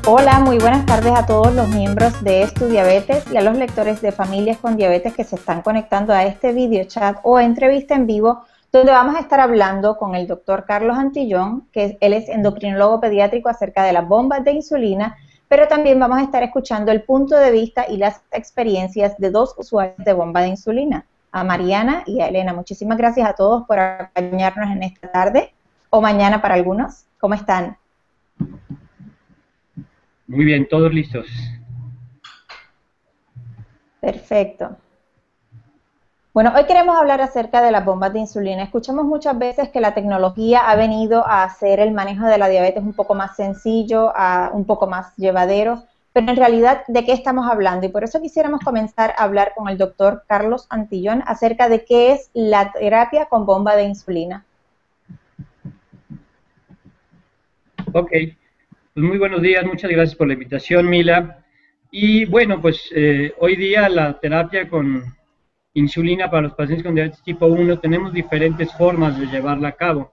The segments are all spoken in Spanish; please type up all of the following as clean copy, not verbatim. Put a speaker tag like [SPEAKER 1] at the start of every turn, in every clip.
[SPEAKER 1] Hola, muy buenas tardes a todos los miembros de Estudiabetes y a los lectores de Familias con Diabetes que se están conectando a este video chat o entrevista en vivo, donde vamos a estar hablando con el doctor Carlos Antillón, que él es endocrinólogo pediátrico, acerca de las bombas de insulina, pero también vamos a estar escuchando el punto de vista y las experiencias de dos usuarios de bomba de insulina, a Mariana y a Elena. Muchísimas gracias a todos por acompañarnos en esta tarde o mañana para algunos. ¿Cómo están?
[SPEAKER 2] Muy bien, todos listos.
[SPEAKER 1] Perfecto. Bueno, hoy queremos hablar acerca de las bombas de insulina. Escuchamos muchas veces que la tecnología ha venido a hacer el manejo de la diabetes un poco más sencillo, un poco más llevadero, pero en realidad, ¿de qué estamos hablando? Y por eso quisiéramos comenzar a hablar con el doctor Carlos Antillón acerca de qué es la terapia con bomba de insulina.
[SPEAKER 2] Ok, pues muy buenos días, muchas gracias por la invitación, Mila. Y bueno, pues hoy día la terapia con insulina para los pacientes con diabetes tipo 1, tenemos diferentes formas de llevarla a cabo.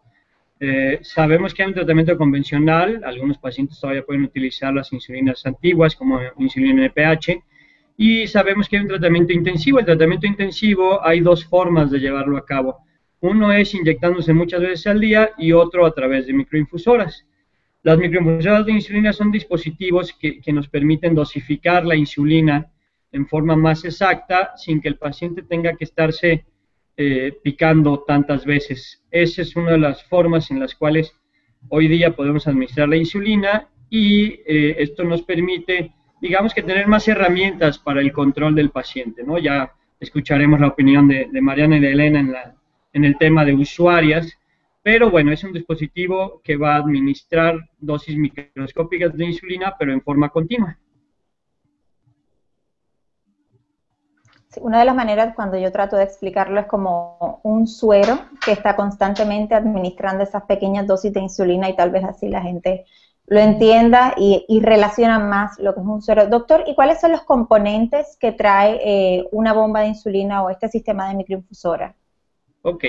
[SPEAKER 2] Sabemos que hay un tratamiento convencional, algunos pacientes todavía pueden utilizar las insulinas antiguas como insulina NPH, y sabemos que hay un tratamiento intensivo. El tratamiento intensivo hay dos formas de llevarlo a cabo. Uno es inyectándose muchas veces al día y otro a través de microinfusoras. Las microinfusoras de insulina son dispositivos que nos permiten dosificar la insulina en forma más exacta sin que el paciente tenga que estarse picando tantas veces. Esa es una de las formas en las cuales hoy día podemos administrar la insulina y esto nos permite, digamos que tener más herramientas para el control del paciente, ¿no? Ya escucharemos la opinión de Mariana y de Elena en el tema de usuarias. Pero bueno, es un dispositivo que va a administrar dosis microscópicas de insulina, pero en forma continua.
[SPEAKER 1] Sí, una de las maneras cuando yo trato de explicarlo es como un suero que está constantemente administrando esas pequeñas dosis de insulina, y tal vez así la gente lo entienda y relaciona más lo que es un suero. Doctor, ¿y cuáles son los componentes que trae una bomba de insulina o este sistema de microinfusora?
[SPEAKER 2] Ok.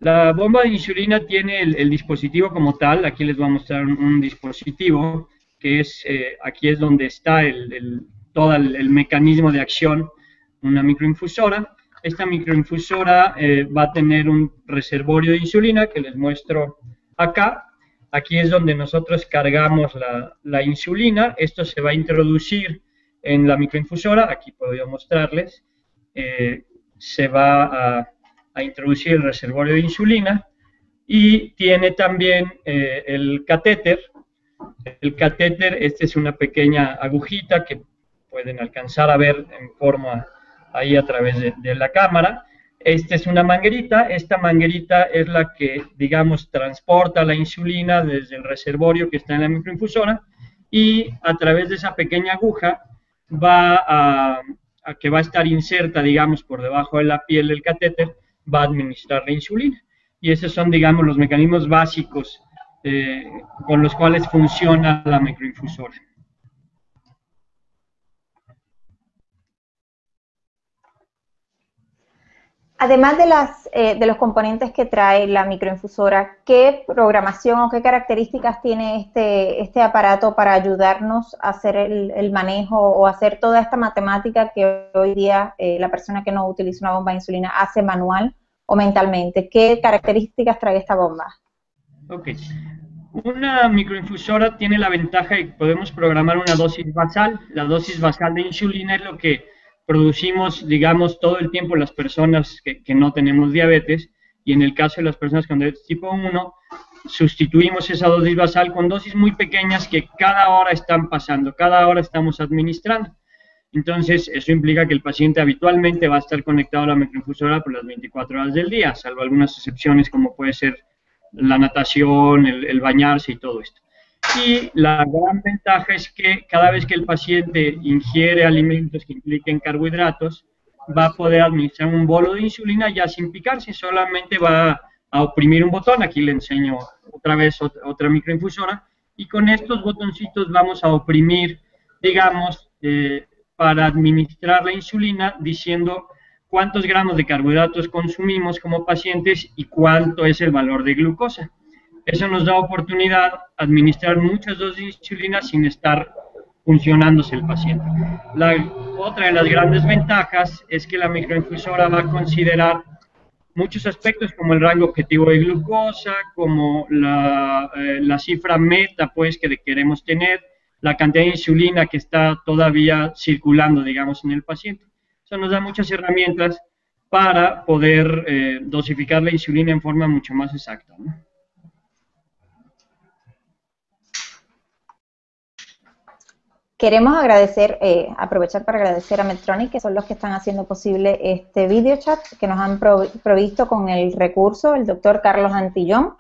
[SPEAKER 2] La bomba de insulina tiene el dispositivo como tal. Aquí les voy a mostrar un dispositivo que es, aquí es donde está todo el mecanismo de acción, una microinfusora. Esta microinfusora va a tener un reservorio de insulina que les muestro acá. Aquí es donde nosotros cargamos la insulina. Esto se va a introducir en la microinfusora. Aquí puedo mostrarles. Se va a introducir el reservorio de insulina y tiene también el catéter. El catéter, esta es una pequeña agujita que pueden alcanzar a ver en forma ahí a través de la cámara. Esta es una manguerita. Esta manguerita es la que, digamos, transporta la insulina desde el reservorio que está en la microinfusora, y a través de esa pequeña aguja que va a estar inserta, digamos, por debajo de la piel del catéter, va a administrar la insulina. Y esos son, digamos, los mecanismos básicos con los cuales funciona la microinfusora.
[SPEAKER 1] Además de los componentes que trae la microinfusora, ¿qué programación o qué características tiene este aparato para ayudarnos a hacer el manejo o hacer toda esta matemática que hoy día la persona que no utiliza una bomba de insulina hace manual o mentalmente? ¿Qué características trae esta bomba?
[SPEAKER 2] Ok. Una microinfusora tiene la ventaja de que podemos programar una dosis basal. La dosis basal de insulina es lo que producimos, digamos, todo el tiempo las personas que no tenemos diabetes, y en el caso de las personas con diabetes tipo 1, sustituimos esa dosis basal con dosis muy pequeñas que cada hora están pasando, cada hora estamos administrando. Entonces, eso implica que el paciente habitualmente va a estar conectado a la microinfusora por las 24 horas del día, salvo algunas excepciones como puede ser la natación, el bañarse y todo esto. Y la gran ventaja es que cada vez que el paciente ingiere alimentos que impliquen carbohidratos, va a poder administrar un bolo de insulina ya sin picarse, solamente va a oprimir un botón. Aquí le enseño otra vez otra microinfusora, y con estos botoncitos vamos a oprimir, digamos, para administrar la insulina, diciendo cuántos gramos de carbohidratos consumimos como pacientes y cuánto es el valor de glucosa. Eso nos da oportunidad de administrar muchas dosis de insulina sin estar funcionándose el paciente. Otra de las grandes ventajas es que la microinfusora va a considerar muchos aspectos como el rango objetivo de glucosa, como la cifra meta pues que queremos tener, la cantidad de insulina que está todavía circulando, digamos, en el paciente. Eso nos da muchas herramientas para poder dosificar la insulina en forma mucho más exacta, ¿no?
[SPEAKER 1] Queremos agradecer, aprovechar para agradecer a Medtronic, que son los que están haciendo posible este video chat, que nos han provisto con el recurso, el doctor Carlos Antillón,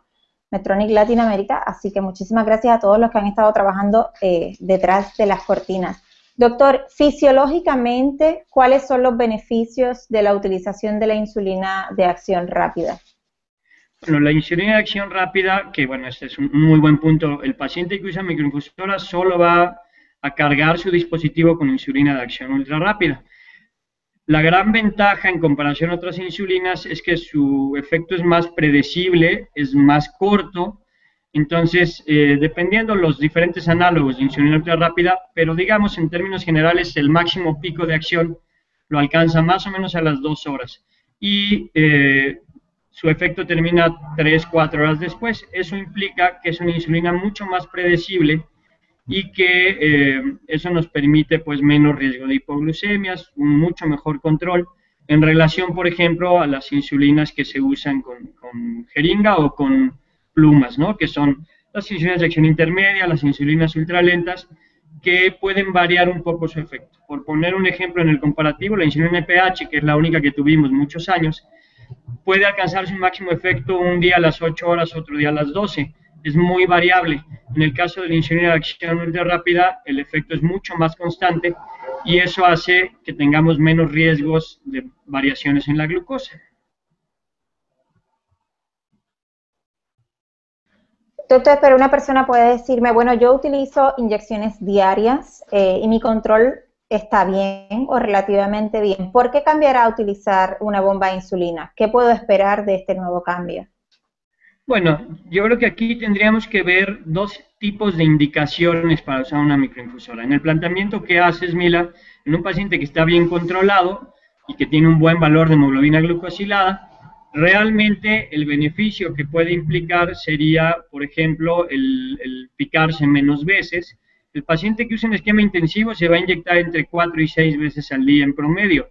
[SPEAKER 1] Medtronic Latinoamérica, así que muchísimas gracias a todos los que han estado trabajando detrás de las cortinas. Doctor, fisiológicamente, ¿cuáles son los beneficios de la utilización de la insulina de acción rápida?
[SPEAKER 2] Bueno, la insulina de acción rápida, que bueno, este es un muy buen punto, el paciente que usa microinfusora solo va a cargar su dispositivo con insulina de acción ultra rápida. La gran ventaja en comparación a otras insulinas es que su efecto es más predecible, es más corto, entonces dependiendo los diferentes análogos de insulina ultra rápida, pero digamos en términos generales el máximo pico de acción lo alcanza más o menos a las 2 horas y su efecto termina 3-4 horas después. Eso implica que es una insulina mucho más predecible y que eso nos permite pues menos riesgo de hipoglucemias, un mucho mejor control en relación, por ejemplo, a las insulinas que se usan con jeringa o con plumas, ¿no? Que son las insulinas de acción intermedia, las insulinas ultralentas, que pueden variar un poco su efecto. Por poner un ejemplo en el comparativo, la insulina NPH, que es la única que tuvimos muchos años, puede alcanzar su máximo efecto un día a las 8 horas, otro día a las 12. Es muy variable. En el caso de la insulina de acción ultra rápida, el efecto es mucho más constante y eso hace que tengamos menos riesgos de variaciones en la glucosa.
[SPEAKER 1] Doctor, pero una persona puede decirme, bueno, yo utilizo inyecciones diarias y mi control está bien o relativamente bien. ¿Por qué cambiará a utilizar una bomba de insulina? ¿Qué puedo esperar de este nuevo cambio?
[SPEAKER 2] Bueno, yo creo que aquí tendríamos que ver dos tipos de indicaciones para usar una microinfusora. En el planteamiento que haces, Mila, en un paciente que está bien controlado y que tiene un buen valor de hemoglobina glucosilada, realmente el beneficio que puede implicar sería, por ejemplo, el picarse menos veces. El paciente que usa un esquema intensivo se va a inyectar entre 4 y 6 veces al día en promedio.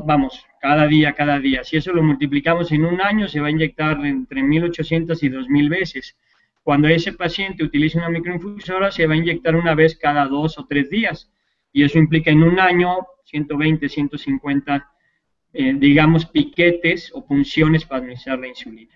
[SPEAKER 2] Vamos, cada día. Si eso lo multiplicamos en un año, se va a inyectar entre 1.800 y 2.000 veces. Cuando ese paciente utiliza una microinfusora, se va a inyectar una vez cada 2 o 3 días. Y eso implica en un año 120, 150, digamos, piquetes o punciones para administrar la insulina.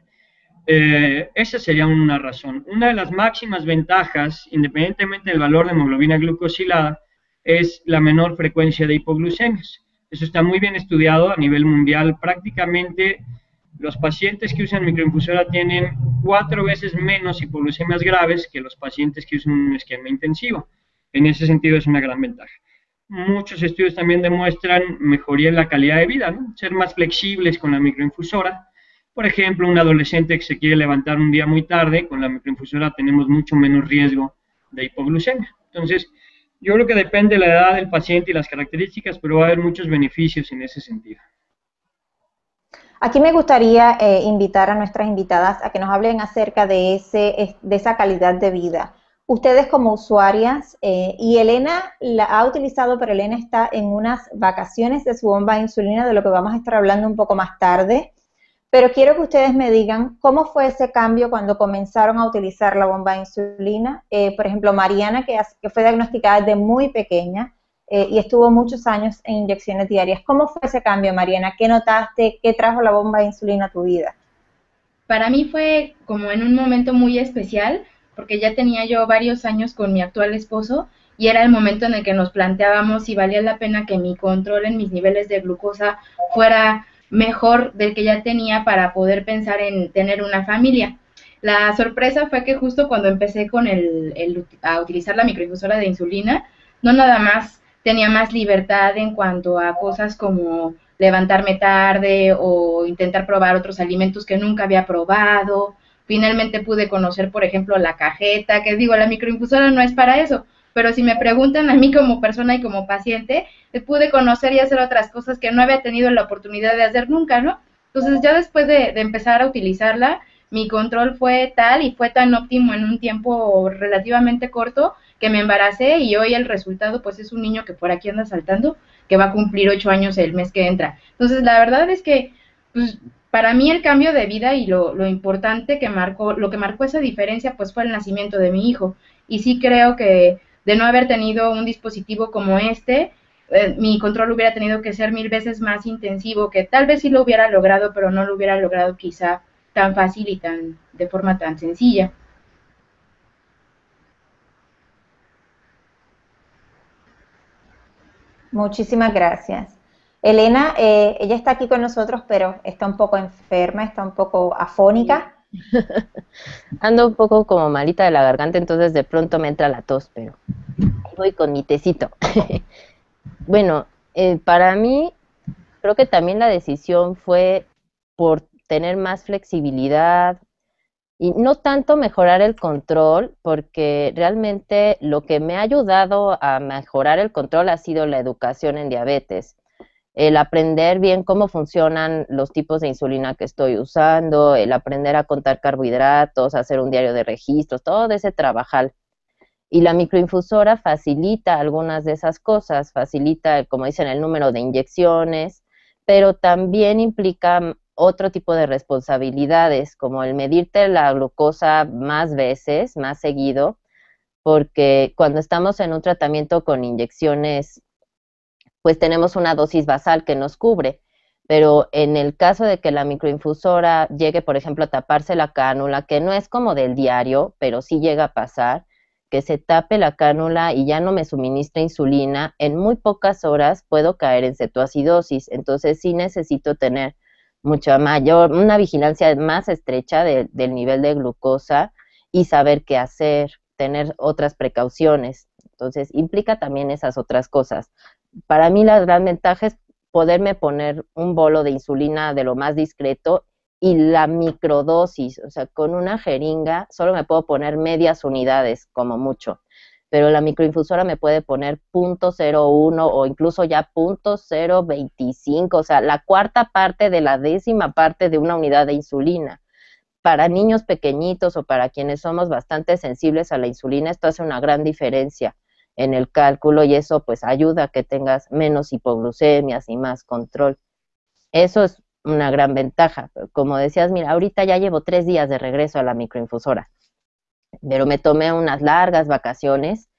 [SPEAKER 2] Esa sería una razón. Una de las máximas ventajas, independientemente del valor de hemoglobina glucosilada, es la menor frecuencia de hipoglucemias. Eso está muy bien estudiado a nivel mundial. Prácticamente los pacientes que usan microinfusora tienen 4 veces menos hipoglucemias graves que los pacientes que usan un esquema intensivo. En ese sentido es una gran ventaja. Muchos estudios también demuestran mejoría en la calidad de vida, ¿no? Ser más flexibles con la microinfusora. Por ejemplo, un adolescente que se quiere levantar un día muy tarde, con la microinfusora tenemos mucho menos riesgo de hipoglucemia. Entonces, yo creo que depende de la edad del paciente y las características, pero va a haber muchos beneficios en ese sentido.
[SPEAKER 1] Aquí me gustaría invitar a nuestras invitadas a que nos hablen acerca de esa calidad de vida. Ustedes como usuarias, y Elena la ha utilizado, pero Elena está en unas vacaciones de su bomba de insulina, de lo que vamos a estar hablando un poco más tarde. Pero quiero que ustedes me digan cómo fue ese cambio cuando comenzaron a utilizar la bomba de insulina. Por ejemplo, Mariana, que fue diagnosticada desde muy pequeña y estuvo muchos años en inyecciones diarias. ¿Cómo fue ese cambio, Mariana? ¿Qué notaste? ¿Qué trajo la bomba de insulina a tu vida?
[SPEAKER 3] Para mí fue como en un momento muy especial, porque ya tenía yo varios años con mi actual esposo y era el momento en el que nos planteábamos si valía la pena que mi control en mis niveles de glucosa fuera mejor del que ya tenía para poder pensar en tener una familia. La sorpresa fue que justo cuando empecé con a utilizar la microinfusora de insulina, no nada más tenía más libertad en cuanto a cosas como levantarme tarde o intentar probar otros alimentos que nunca había probado. Finalmente pude conocer, por ejemplo, la cajeta, que digo, la microinfusora no es para eso, pero si me preguntan a mí como persona y como paciente, pude conocer y hacer otras cosas que no había tenido la oportunidad de hacer nunca, ¿no? Entonces ya después de empezar a utilizarla, mi control fue tal y fue tan óptimo en un tiempo relativamente corto que me embaracé y hoy el resultado pues es un niño que por aquí anda saltando, que va a cumplir 8 años el mes que entra. Entonces la verdad es que pues, para mí el cambio de vida y lo importante que marcó, lo que marcó esa diferencia pues fue el nacimiento de mi hijo. Y sí creo que de no haber tenido un dispositivo como este, mi control hubiera tenido que ser 1000 veces más intensivo, que tal vez sí lo hubiera logrado, pero no lo hubiera logrado quizá tan fácil y tan de forma tan sencilla.
[SPEAKER 1] Muchísimas gracias. Elena, ella está aquí con nosotros, pero está un poco enferma, está un poco afónica.
[SPEAKER 4] Ando un poco como malita de la garganta, entonces de pronto me entra la tos, pero ahí voy con mi tecito. Bueno, para mí creo que también la decisión fue por tener más flexibilidad y no tanto mejorar el control, porque realmente lo que me ha ayudado a mejorar el control ha sido la educación en diabetes. El aprender bien cómo funcionan los tipos de insulina que estoy usando, el aprender a contar carbohidratos, hacer un diario de registros, todo ese trabajal. Y la microinfusora facilita algunas de esas cosas, facilita, como dicen, el número de inyecciones, pero también implica otro tipo de responsabilidades, como el medirte la glucosa más veces, más seguido, porque cuando estamos en un tratamiento con inyecciones pues tenemos una dosis basal que nos cubre. Pero en el caso de que la microinfusora llegue, por ejemplo, a taparse la cánula, que no es como del diario, pero sí llega a pasar, que se tape la cánula y ya no me suministra insulina, en muy pocas horas puedo caer en cetoacidosis. Entonces sí necesito tener mucha mayor, una vigilancia más estrecha del nivel de glucosa y saber qué hacer, tener otras precauciones. Entonces implica también esas otras cosas. Para mí la gran ventaja es poderme poner un bolo de insulina de lo más discreto y la microdosis, o sea, con una jeringa solo me puedo poner medias unidades como mucho, pero la microinfusora me puede poner 0.01 o incluso ya 0.025, o sea, la cuarta parte de la décima parte de una unidad de insulina. Para niños pequeñitos o para quienes somos bastante sensibles a la insulina, esto hace una gran diferencia en el cálculo y eso pues ayuda a que tengas menos hipoglucemias y más control. Eso es una gran ventaja. Como decías, mira, ahorita ya llevo 3 días de regreso a la microinfusora, pero me tomé unas largas vacaciones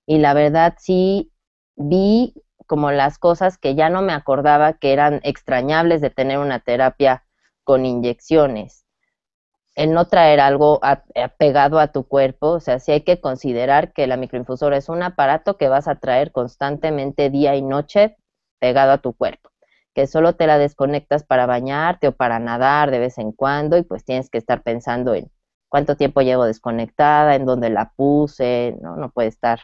[SPEAKER 4] y la verdad sí vi como las cosas que ya no me acordaba que eran extrañables de tener una terapia con inyecciones. El no traer algo pegado a tu cuerpo, o sea, sí hay que considerar que la microinfusora es un aparato que vas a traer constantemente día y noche pegado a tu cuerpo, que solo te la desconectas para bañarte o para nadar de vez en cuando y pues tienes que estar pensando en cuánto tiempo llevo desconectada, en dónde la puse, ¿no? No puede estar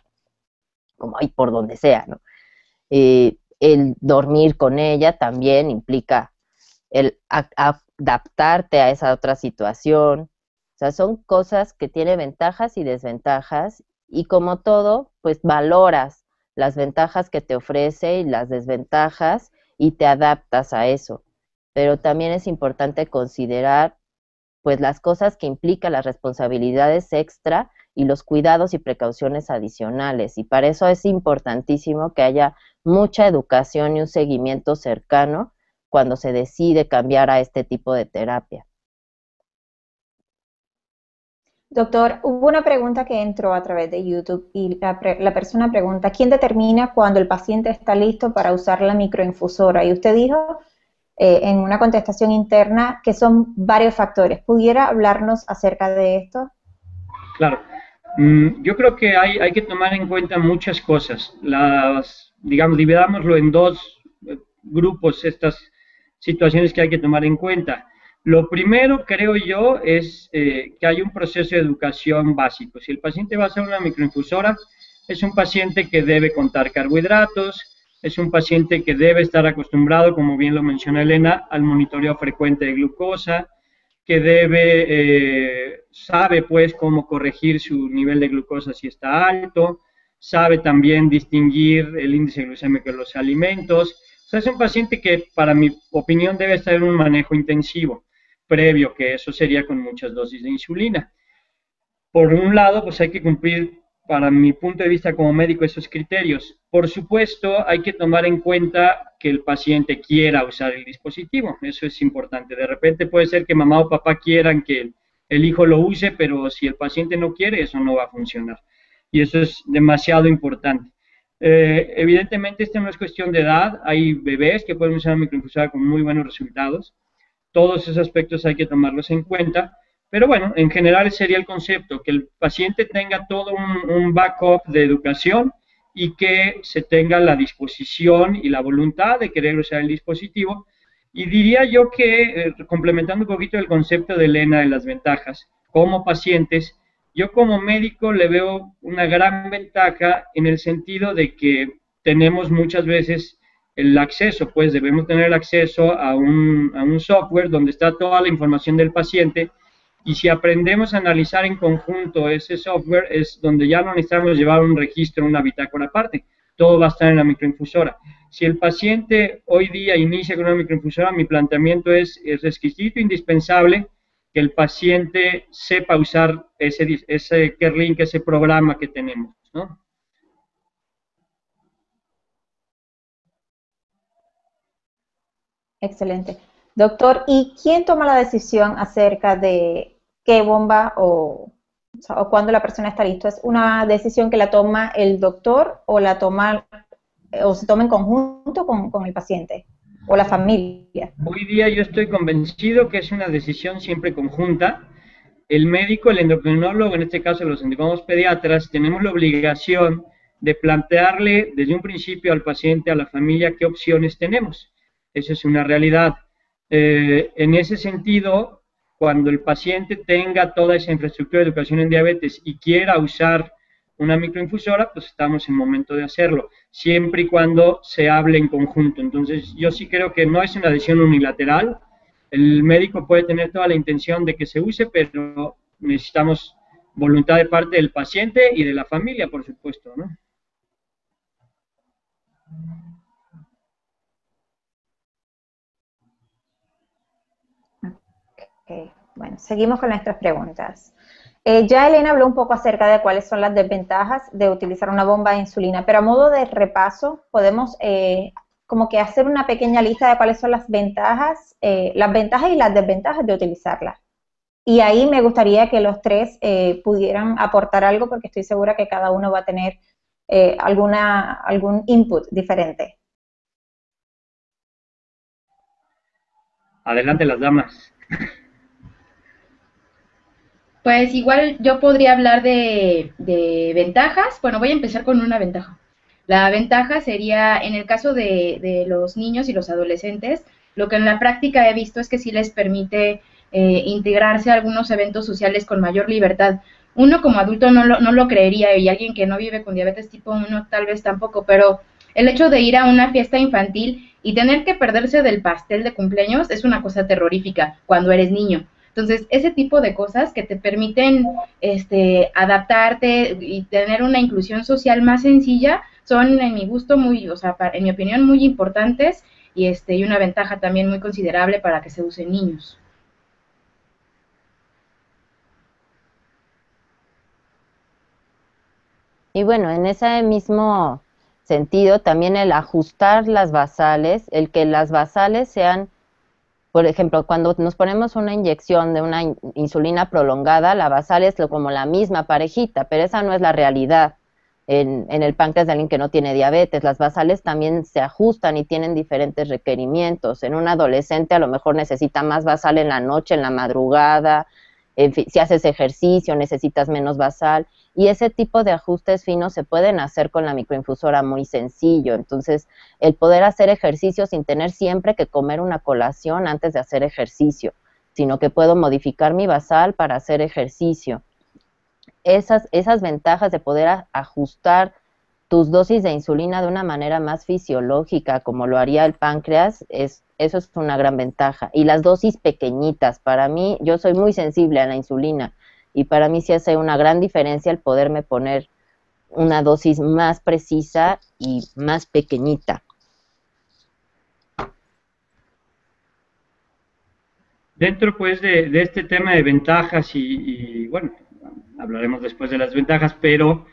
[SPEAKER 4] como ahí por donde sea, ¿no? El dormir con ella también implica el adaptarte a esa otra situación. O sea, son cosas que tienen ventajas y desventajas y como todo, pues valoras las ventajas que te ofrece y las desventajas y te adaptas a eso. Pero también es importante considerar pues las cosas que implican las responsabilidades extra y los cuidados y precauciones adicionales. Y para eso es importantísimo que haya mucha educación y un seguimiento cercano cuando se decide cambiar a este tipo de terapia.
[SPEAKER 1] Doctor, hubo una pregunta que entró a través de YouTube y la persona pregunta, ¿quién determina cuando el paciente está listo para usar la microinfusora? Y usted dijo en una contestación interna que son varios factores. ¿Pudiera hablarnos acerca de esto?
[SPEAKER 2] Claro. Yo creo que hay que tomar en cuenta muchas cosas. Digamos, dividámoslo en dos grupos, estas situaciones que hay que tomar en cuenta. Lo primero, creo yo, es que hay un proceso de educación básico. Si el paciente va a hacer una microinfusora, es un paciente que debe contar carbohidratos, es un paciente que debe estar acostumbrado, como bien lo menciona Elena, al monitoreo frecuente de glucosa, que sabe pues cómo corregir su nivel de glucosa si está alto, sabe también distinguir el índice glucémico de los alimentos. O sea, es un paciente que, para mi opinión, debe estar en un manejo intensivo, previo, que eso sería con muchas dosis de insulina. Por un lado, pues hay que cumplir, para mi punto de vista como médico, esos criterios. Por supuesto, hay que tomar en cuenta que el paciente quiera usar el dispositivo, eso es importante. De repente puede ser que mamá o papá quieran que el hijo lo use, pero si el paciente no quiere, eso no va a funcionar. Y eso es demasiado importante. Evidentemente, esto no es cuestión de edad, hay bebés que pueden usar microinfusora con muy buenos resultados. Todos esos aspectos hay que tomarlos en cuenta. Pero bueno, en general sería el concepto, que el paciente tenga todo un backup de educación y que se tenga la disposición y la voluntad de querer usar el dispositivo. Y diría yo que, complementando un poquito el concepto de Elena de las ventajas, como pacientes, yo como médico le veo una gran ventaja en el sentido de que tenemos muchas veces el acceso, pues debemos tener acceso a un software donde está toda la información del paciente. Y si aprendemos a analizar en conjunto ese software, es donde ya no necesitamos llevar un registro, una bitácora aparte. Todo va a estar en la microinfusora. Si el paciente hoy día inicia con una microinfusora, mi planteamiento es requisito indispensable que el paciente sepa usar ese CareLink, ese programa que tenemos, ¿no?
[SPEAKER 1] Excelente. Doctor, ¿y quién toma la decisión acerca de qué bomba o cuándo la persona está listo? ¿Es una decisión que la toma el doctor o la toma o se toma en conjunto con el paciente o la familia?
[SPEAKER 2] Hoy día yo estoy convencido que es una decisión siempre conjunta. El médico, el endocrinólogo, en este caso los endocrinólogos pediatras, tenemos la obligación de plantearle desde un principio al paciente, a la familia, qué opciones tenemos. Esa es una realidad. En ese sentido, cuando el paciente tenga toda esa infraestructura de educación en diabetes y quiera usar una microinfusora, pues estamos en momento de hacerlo, siempre y cuando se hable en conjunto. Entonces, yo sí creo que no es una decisión unilateral. El médico puede tener toda la intención de que se use, pero necesitamos voluntad de parte del paciente y de la familia, por supuesto, ¿no?
[SPEAKER 1] Okay. Bueno, seguimos con nuestras preguntas. Ya Elena habló un poco acerca de cuáles son las desventajas de utilizar una bomba de insulina, pero a modo de repaso, podemos como que hacer una pequeña lista de cuáles son las ventajas y las desventajas de utilizarla. Y ahí me gustaría que los tres pudieran aportar algo, porque estoy segura que cada uno va a tener algún input diferente.
[SPEAKER 2] Adelante las damas.
[SPEAKER 3] Pues igual yo podría hablar de ventajas. Bueno, voy a empezar con una ventaja. La ventaja sería, en el caso de los niños y los adolescentes, lo que en la práctica he visto es que sí les permite integrarse a algunos eventos sociales con mayor libertad. Uno como adulto no lo creería, y alguien que no vive con diabetes tipo 1 tal vez tampoco, pero el hecho de ir a una fiesta infantil y tener que perderse del pastel de cumpleaños es una cosa terrorífica cuando eres niño. Entonces, ese tipo de cosas que te permiten adaptarte y tener una inclusión social más sencilla son, en mi gusto, en mi opinión, muy importantes y una ventaja también muy considerable para que se usen niños.
[SPEAKER 4] Y bueno, en ese mismo sentido, también el ajustar las basales, el que las basales sean, por ejemplo, cuando nos ponemos una inyección de una insulina prolongada, la basal es como la misma parejita, pero esa no es la realidad en el páncreas de alguien que no tiene diabetes. Las basales también se ajustan y tienen diferentes requerimientos. En un adolescente a lo mejor necesita más basal en la noche, en la madrugada. En fin, si haces ejercicio necesitas menos basal, y ese tipo de ajustes finos se pueden hacer con la microinfusora muy sencillo. Entonces, el poder hacer ejercicio sin tener siempre que comer una colación antes de hacer ejercicio, sino que puedo modificar mi basal para hacer ejercicio. Esas ventajas de poder ajustar tus dosis de insulina de una manera más fisiológica, como lo haría el páncreas, eso es una gran ventaja. Y las dosis pequeñitas, para mí, yo soy muy sensible a la insulina, y para mí sí hace una gran diferencia el poderme poner una dosis más precisa y más pequeñita.
[SPEAKER 2] Dentro pues de este tema de ventajas bueno, hablaremos después de las ventajas, pero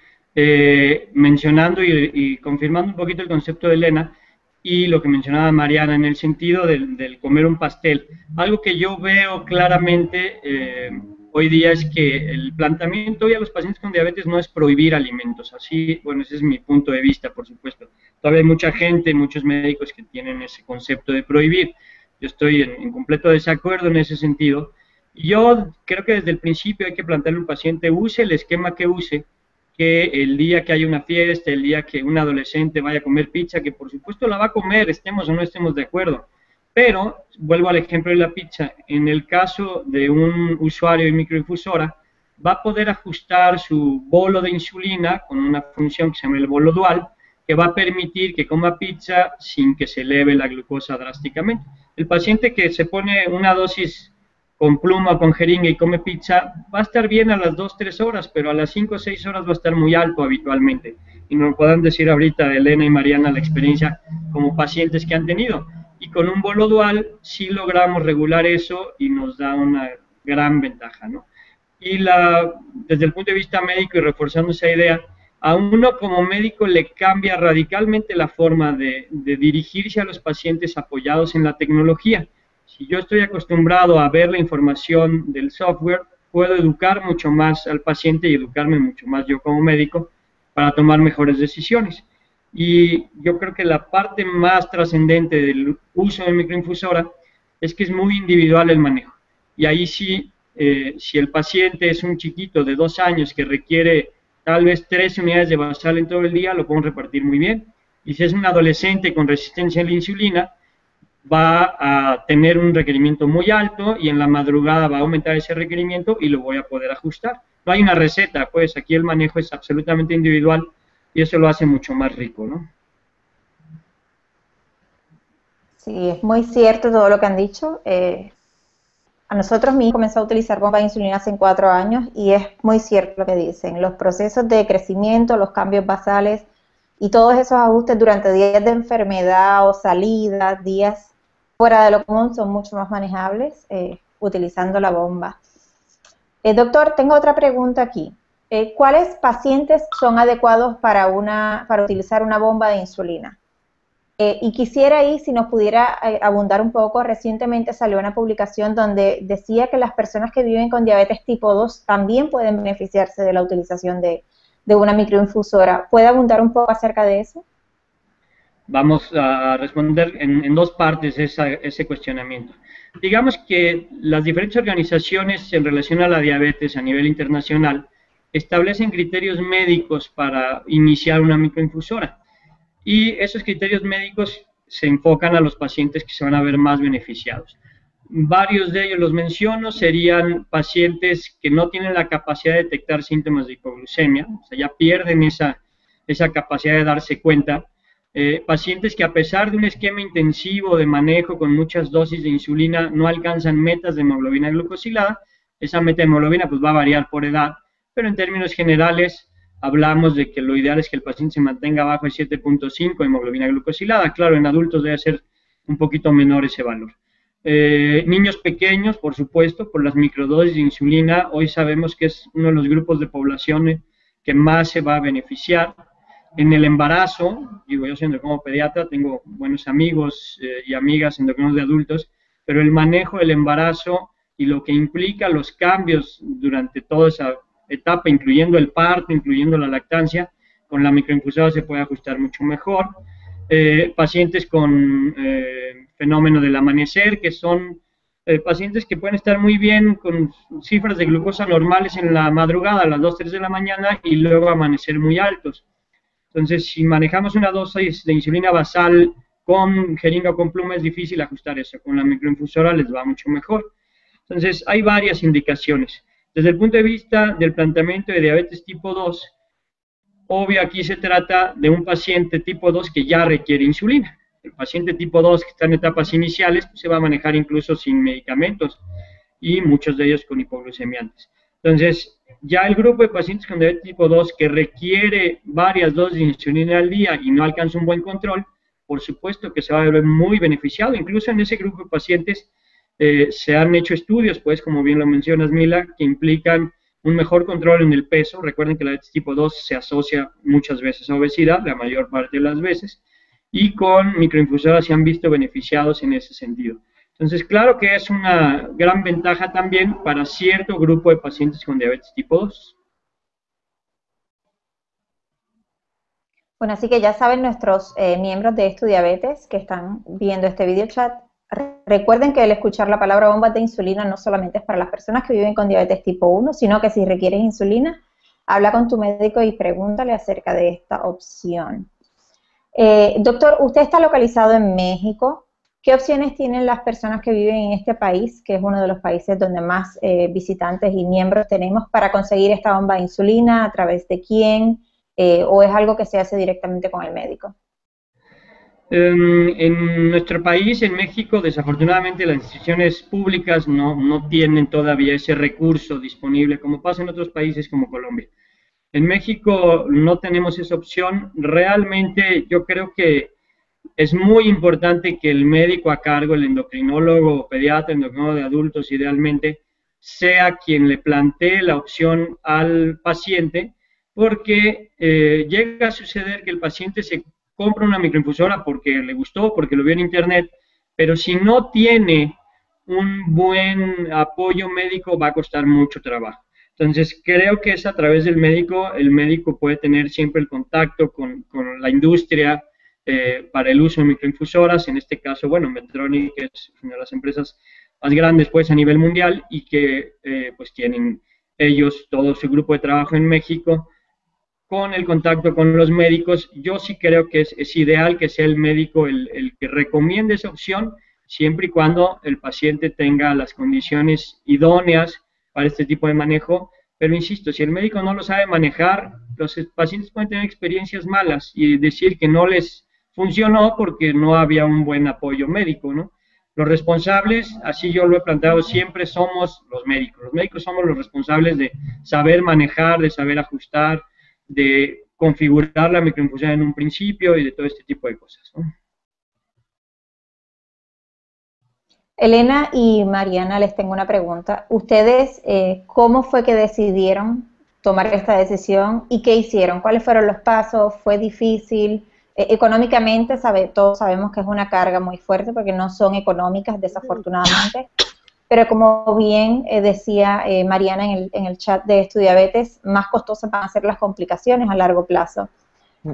[SPEAKER 2] mencionando y confirmando un poquito el concepto de Elena y lo que mencionaba Mariana en el sentido del comer un pastel, algo que yo veo claramente hoy día es que el planteamiento hoy a los pacientes con diabetes no es prohibir alimentos, así, bueno, ese es mi punto de vista, por supuesto. Todavía hay mucha gente, muchos médicos que tienen ese concepto de prohibir. Yo estoy en completo desacuerdo en ese sentido. Yo creo que desde el principio hay que plantearle al paciente, use el esquema que use, que el día que haya una fiesta, el día que un adolescente vaya a comer pizza, que por supuesto la va a comer, estemos o no estemos de acuerdo. Pero, vuelvo al ejemplo de la pizza, en el caso de un usuario de microinfusora, va a poder ajustar su bolo de insulina con una función que se llama el bolo dual, que va a permitir que coma pizza sin que se eleve la glucosa drásticamente. El paciente que se pone una dosis con pluma o con jeringa y come pizza, va a estar bien a las 2-3 horas, pero a las 5 o 6 horas va a estar muy alto habitualmente. Y nos puedan decir ahorita Elena y Mariana la experiencia como pacientes que han tenido. Y con un bolo dual sí logramos regular eso y nos da una gran ventaja, ¿no? Y desde el punto de vista médico y reforzando esa idea, a uno como médico le cambia radicalmente la forma de dirigirse a los pacientes apoyados en la tecnología. Si yo estoy acostumbrado a ver la información del software, puedo educar mucho más al paciente y educarme mucho más yo como médico para tomar mejores decisiones. Y yo creo que la parte más trascendente del uso de microinfusora es que es muy individual el manejo. Y ahí sí, si el paciente es un chiquito de 2 años que requiere tal vez 3 unidades de basal en todo el día, lo podemos repartir muy bien. Y si es un adolescente con resistencia a la insulina, va a tener un requerimiento muy alto y en la madrugada va a aumentar ese requerimiento y lo voy a poder ajustar. No hay una receta, pues aquí el manejo es absolutamente individual y eso lo hace mucho más rico, ¿no?
[SPEAKER 1] Sí, es muy cierto todo lo que han dicho. A nosotros, mi hijo comenzó a utilizar bomba de insulina hace 4 años y es muy cierto lo que dicen. Los procesos de crecimiento, los cambios basales y todos esos ajustes durante días de enfermedad o salidas, días fuera de lo común son mucho más manejables utilizando la bomba. Doctor, tengo otra pregunta aquí. ¿Cuáles pacientes son adecuados para utilizar una bomba de insulina? Y quisiera ahí, si nos pudiera abundar un poco, recientemente salió una publicación donde decía que las personas que viven con diabetes tipo 2 también pueden beneficiarse de la utilización de una microinfusora. ¿Puede abundar un poco acerca de eso?
[SPEAKER 2] Vamos a responder en 2 partes ese cuestionamiento. Digamos que las diferentes organizaciones en relación a la diabetes a nivel internacional establecen criterios médicos para iniciar una microinfusora. Y esos criterios médicos se enfocan a los pacientes que se van a ver más beneficiados. Varios de ellos los menciono, serían pacientes que no tienen la capacidad de detectar síntomas de hipoglucemia, o sea, ya pierden esa capacidad de darse cuenta. Pacientes que a pesar de un esquema intensivo de manejo con muchas dosis de insulina no alcanzan metas de hemoglobina glucosilada. Esa meta de hemoglobina pues va a variar por edad, pero en términos generales hablamos de que lo ideal es que el paciente se mantenga abajo de 7.5 de hemoglobina glucosilada. Claro, en adultos debe ser un poquito menor ese valor. Niños pequeños, por supuesto, por las microdosis de insulina, hoy sabemos que es uno de los grupos de población que más se va a beneficiar. En el embarazo, digo, yo siendo como pediatra, tengo buenos amigos y amigas endocrinos de adultos, pero el manejo del embarazo y lo que implica los cambios durante toda esa etapa, incluyendo el parto, incluyendo la lactancia, con la microinfusora se puede ajustar mucho mejor. Pacientes con fenómeno del amanecer, que son pacientes que pueden estar muy bien con cifras de glucosa normales en la madrugada, a las 2-3 de la mañana, y luego amanecer muy altos. Entonces, si manejamos una dosis de insulina basal con jeringa o con pluma, es difícil ajustar eso. Con la microinfusora les va mucho mejor. Entonces, hay varias indicaciones. Desde el punto de vista del planteamiento de diabetes tipo 2, obvio aquí se trata de un paciente tipo 2 que ya requiere insulina. El paciente tipo 2 que está en etapas iniciales pues, se va a manejar incluso sin medicamentos y muchos de ellos con hipoglucemiantes. Entonces, Ya el grupo de pacientes con diabetes tipo 2 que requiere varias dosis de insulina al día y no alcanza un buen control, por supuesto que se va a ver muy beneficiado. Incluso en ese grupo de pacientes se han hecho estudios, pues, como bien lo mencionas, Mila, que implican un mejor control en el peso. Recuerden que la diabetes tipo 2 se asocia muchas veces a obesidad, la mayor parte de las veces, y con microinfusoras se han visto beneficiados en ese sentido. Entonces, claro que es una gran ventaja también para cierto grupo de pacientes con diabetes tipo 2.
[SPEAKER 1] Bueno, así que ya saben nuestros miembros de Estudiabetes que están viendo este video chat. Recuerden que el escuchar la palabra bombas de insulina no solamente es para las personas que viven con diabetes tipo 1, sino que si requieres insulina, habla con tu médico y pregúntale acerca de esta opción. Doctor, usted está localizado en México. ¿Qué opciones tienen las personas que viven en este país, que es uno de los países donde más visitantes y miembros tenemos, para conseguir esta bomba de insulina? ¿A través de quién? ¿O es algo que se hace directamente con el médico?
[SPEAKER 2] En nuestro país, en México, desafortunadamente las instituciones públicas no tienen todavía ese recurso disponible, como pasa en otros países como Colombia. En México no tenemos esa opción. Realmente yo creo que es muy importante que el médico a cargo, el endocrinólogo, pediatra, endocrinólogo de adultos idealmente, sea quien le plantee la opción al paciente, porque llega a suceder que el paciente se compra una microinfusora porque le gustó, porque lo vio en internet, pero si no tiene un buen apoyo médico va a costar mucho trabajo. Entonces, creo que es a través del médico, el médico puede tener siempre el contacto con la industria para el uso de microinfusoras, en este caso, bueno, Medtronic es una de las empresas más grandes pues a nivel mundial y que pues tienen ellos todo su grupo de trabajo en México con el contacto con los médicos. Yo sí creo que es ideal que sea el médico el que recomiende esa opción, siempre y cuando el paciente tenga las condiciones idóneas para este tipo de manejo. Pero insisto, si el médico no lo sabe manejar, los pacientes pueden tener experiencias malas y decir que no les funcionó porque no había un buen apoyo médico, ¿no? Los responsables, así yo lo he planteado siempre, somos los médicos. Los médicos somos los responsables de saber manejar, de saber ajustar, de configurar la microinfusión en un principio y de todo este tipo de cosas, ¿no?
[SPEAKER 1] Elena y Mariana, les tengo una pregunta. ¿Ustedes cómo fue que decidieron tomar esta decisión y qué hicieron? ¿Cuáles fueron los pasos? ¿Fue difícil? Económicamente, todos sabemos que es una carga muy fuerte porque no son económicas, desafortunadamente. Pero como bien decía Mariana en el chat de Estudiabetes, más costosas van a ser las complicaciones a largo plazo.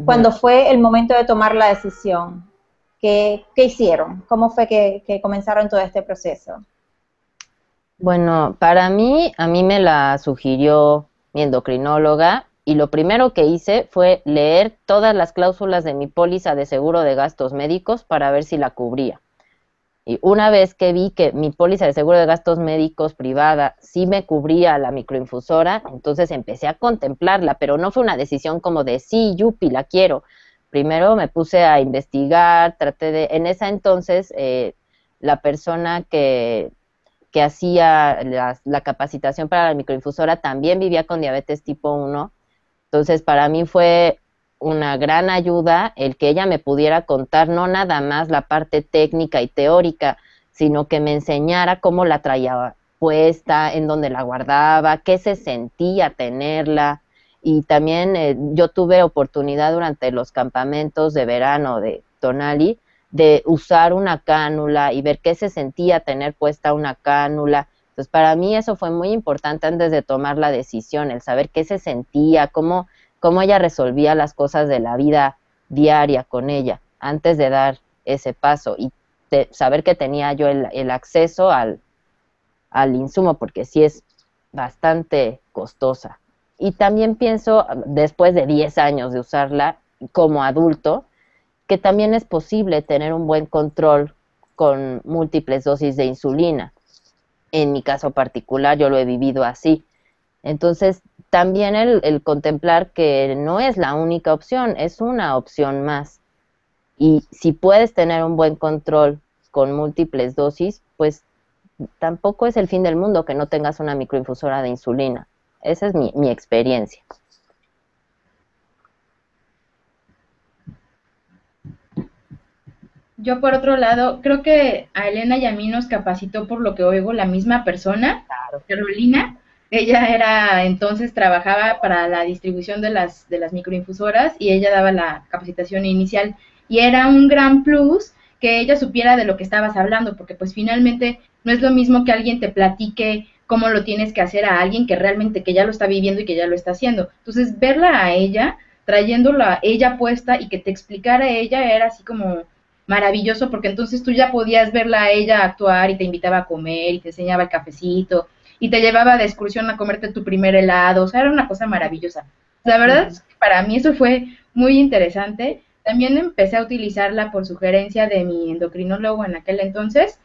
[SPEAKER 1] Cuando fue el momento de tomar la decisión, ¿qué hicieron? ¿Cómo fue que comenzaron todo este proceso?
[SPEAKER 4] Bueno, para mí, a mí me la sugirió mi endocrinóloga y lo primero que hice fue leer todas las cláusulas de mi póliza de seguro de gastos médicos para ver si la cubría. Y una vez que vi que mi póliza de seguro de gastos médicos privada sí me cubría la microinfusora, entonces empecé a contemplarla, pero no fue una decisión como de sí, yupi, la quiero. Primero me puse a investigar, en esa entonces la persona que hacía la capacitación para la microinfusora también vivía con diabetes tipo 1, entonces para mí fue una gran ayuda el que ella me pudiera contar no nada más la parte técnica y teórica, sino que me enseñara cómo la traía puesta, en dónde la guardaba, qué se sentía tenerla. Y también yo tuve oportunidad durante los campamentos de verano de Tonali de usar una cánula y ver qué se sentía tener puesta una cánula. Entonces para mí eso fue muy importante antes de tomar la decisión, el saber qué se sentía, cómo ella resolvía las cosas de la vida diaria con ella, antes de dar ese paso y saber que tenía yo el acceso al insumo, porque sí es bastante costosa. Y también pienso, después de 10 años de usarla como adulto, que también es posible tener un buen control con múltiples dosis de insulina. En mi caso particular, yo lo he vivido así. Entonces, también el contemplar que no es la única opción, es una opción más. Y si puedes tener un buen control con múltiples dosis, pues tampoco es el fin del mundo que no tengas una microinfusora de insulina. Esa es mi experiencia.
[SPEAKER 3] Yo, por otro lado, creo que a Elena y a mí nos capacitó, por lo que oigo, la misma persona, Carolina. Ella entonces trabajaba para la distribución de las microinfusoras y ella daba la capacitación inicial. Y era un gran plus que ella supiera de lo que estabas hablando, porque pues finalmente no es lo mismo que alguien te platique cómo lo tienes que hacer a alguien que realmente que ya lo está viviendo y que ya lo está haciendo. Entonces, verla a ella, trayéndola a ella puesta y que te explicara a ella era así como maravilloso, porque entonces tú ya podías verla a ella actuar y te invitaba a comer y te enseñaba el cafecito y te llevaba de excursión a comerte tu primer helado, o sea, era una cosa maravillosa. La verdad es que para mí eso fue muy interesante. También empecé a utilizarla por sugerencia de mi endocrinólogo en aquel entonces,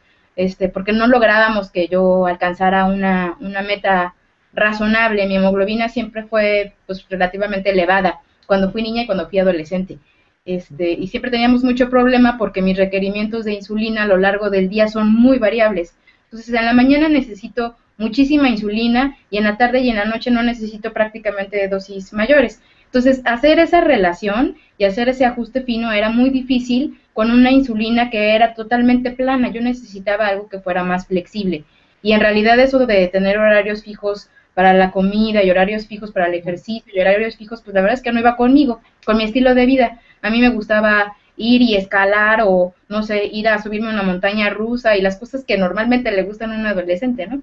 [SPEAKER 3] porque no lográbamos que yo alcanzara una meta razonable. Mi hemoglobina siempre fue pues relativamente elevada cuando fui niña y cuando fui adolescente. Y siempre teníamos mucho problema porque mis requerimientos de insulina a lo largo del día son muy variables. Entonces, en la mañana necesito muchísima insulina y en la tarde y en la noche no necesito prácticamente dosis mayores. Entonces, hacer esa relación y hacer ese ajuste fino era muy difícil con una insulina que era totalmente plana. Yo necesitaba algo que fuera más flexible. Y en realidad eso de tener horarios fijos para la comida y horarios fijos para el ejercicio y horarios fijos, pues la verdad es que no iba conmigo, con mi estilo de vida. A mí me gustaba ir y escalar o, no sé, ir a subirme a una montaña rusa y las cosas que normalmente le gustan a un adolescente, ¿no?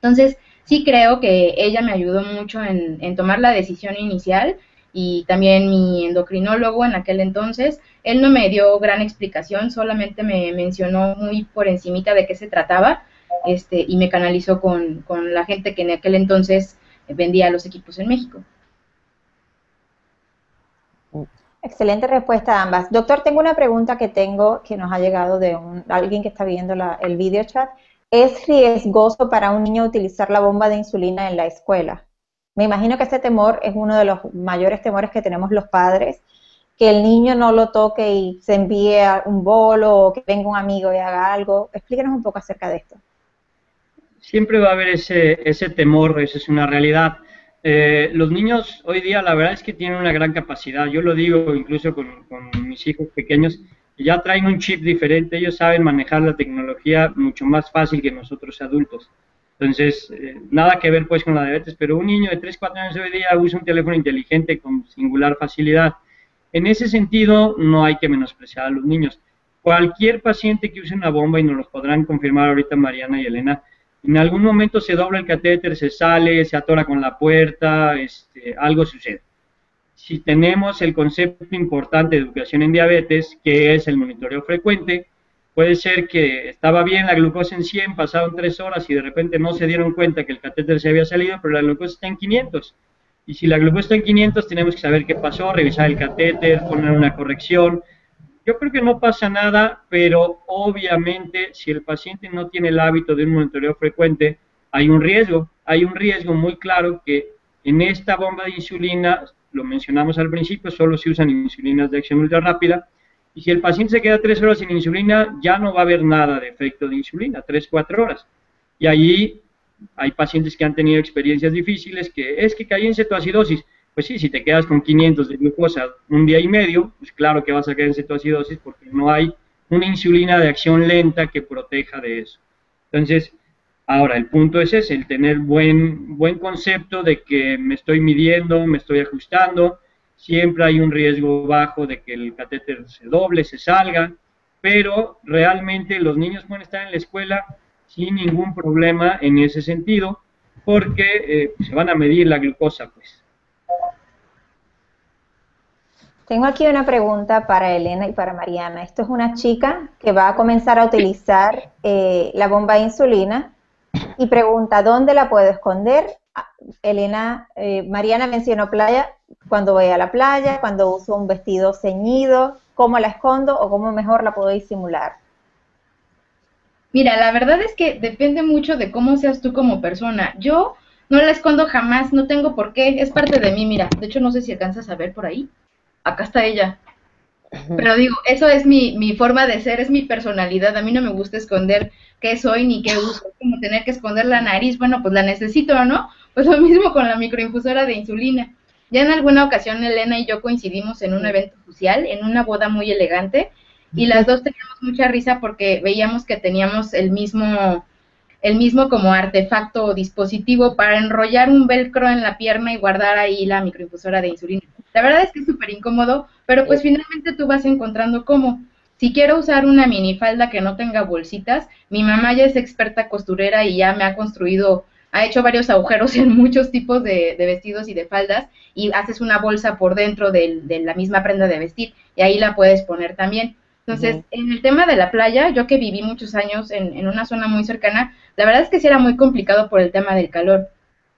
[SPEAKER 3] Entonces, sí creo que ella me ayudó mucho en tomar la decisión inicial y también mi endocrinólogo en aquel entonces, él no me dio gran explicación, solamente me mencionó muy por encimita de qué se trataba, y me canalizó con la gente que en aquel entonces vendía los equipos en México.
[SPEAKER 1] Excelente respuesta a ambas. Doctor, tengo una pregunta que nos ha llegado de alguien que está viendo el video chat. ¿Es riesgoso para un niño utilizar la bomba de insulina en la escuela? Me imagino que este temor es uno de los mayores temores que tenemos los padres, que el niño no lo toque y se envíe a un bolo o que venga un amigo y haga algo. Explíquenos un poco acerca de esto.
[SPEAKER 2] Siempre va a haber ese temor, esa es una realidad. Los niños hoy día la verdad es que tienen una gran capacidad. Yo lo digo incluso con mis hijos pequeños, que ya traen un chip diferente, ellos saben manejar la tecnología mucho más fácil que nosotros adultos. Entonces, nada que ver pues con la diabetes, pero un niño de 3, 4 años hoy día usa un teléfono inteligente con singular facilidad. En ese sentido, no hay que menospreciar a los niños. Cualquier paciente que use una bomba, y nos lo podrán confirmar ahorita Mariana y Elena, en algún momento se dobla el catéter, se sale, se atora con la puerta, algo sucede. Si tenemos el concepto importante de educación en diabetes, que es el monitoreo frecuente, puede ser que estaba bien la glucosa en 100, pasaron 3 horas y de repente no se dieron cuenta que el catéter se había salido, pero la glucosa está en 500. Y si la glucosa está en 500, tenemos que saber qué pasó, revisar el catéter, poner una corrección. Yo creo que no pasa nada, pero obviamente si el paciente no tiene el hábito de un monitoreo frecuente, hay un riesgo muy claro que en esta bomba de insulina, lo mencionamos al principio, solo se usan insulinas de acción ultra rápida, y si el paciente se queda 3 horas sin insulina, ya no va a haber nada de efecto de insulina, 3, 4 horas. Y allí hay pacientes que han tenido experiencias difíciles, que es que caí en cetoacidosis. Pues sí, si te quedas con 500 de glucosa un día y medio, pues claro que vas a caer en cetoacidosis porque no hay una insulina de acción lenta que proteja de eso. Entonces, ahora el punto es ese, el tener buen concepto de que me estoy midiendo, me estoy ajustando, siempre hay un riesgo bajo de que el catéter se doble, se salga, pero realmente los niños pueden estar en la escuela sin ningún problema en ese sentido, porque se van a medir la glucosa, pues.
[SPEAKER 1] Tengo aquí una pregunta para Elena y para Mariana. Esto es una chica que va a comenzar a utilizar la bomba de insulina y pregunta, ¿dónde la puedo esconder? Mariana mencionó playa, cuando voy a la playa, cuando uso un vestido ceñido, ¿cómo la escondo o cómo mejor la puedo disimular?
[SPEAKER 3] Mira, la verdad es que depende mucho de cómo seas tú como persona. Yo no la escondo jamás, no tengo por qué, es parte de mí, mira. De hecho, no sé si alcanzas a ver por ahí. Acá está ella. Pero digo, eso es mi forma de ser, es mi personalidad. A mí no me gusta esconder qué soy ni qué uso. Es como tener que esconder la nariz, bueno, pues la necesito, ¿no? Pues lo mismo con la microinfusora de insulina. Ya en alguna ocasión Elena y yo coincidimos en un evento social, en una boda muy elegante, y las dos teníamos mucha risa porque veíamos que teníamos el mismo como artefacto o dispositivo para enrollar un velcro en la pierna y guardar ahí la microinfusora de insulina. La verdad es que es súper incómodo, pero pues finalmente tú vas encontrando cómo. Si quiero usar una minifalda que no tenga bolsitas, mi mamá ya es experta costurera y ya me ha construido, ha hecho varios agujeros en muchos tipos de vestidos y de faldas, y haces una bolsa por dentro de la misma prenda de vestir, y ahí la puedes poner también. Entonces, en el tema de la playa, yo que viví muchos años en una zona muy cercana, la verdad es que sí era muy complicado por el tema del calor.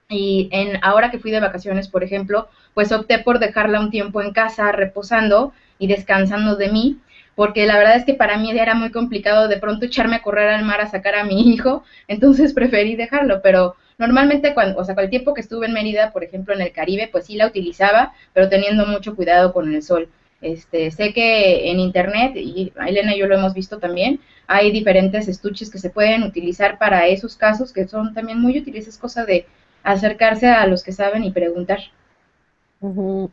[SPEAKER 3] Y ahora que fui de vacaciones, por ejemplo, pues opté por dejarla un tiempo en casa reposando y descansando de mí, porque la verdad es que para mí era muy complicado de pronto echarme a correr al mar a sacar a mi hijo, entonces preferí dejarlo, pero normalmente cuando, o sea, con el tiempo que estuve en Mérida, por ejemplo, en el Caribe, pues sí la utilizaba, pero teniendo mucho cuidado con el sol. Sé que en internet, y Elena y yo lo hemos visto también, hay diferentes estuches que se pueden utilizar para esos casos que son también muy útiles. Es cosa de acercarse a los que saben y preguntar.
[SPEAKER 4] Ujú.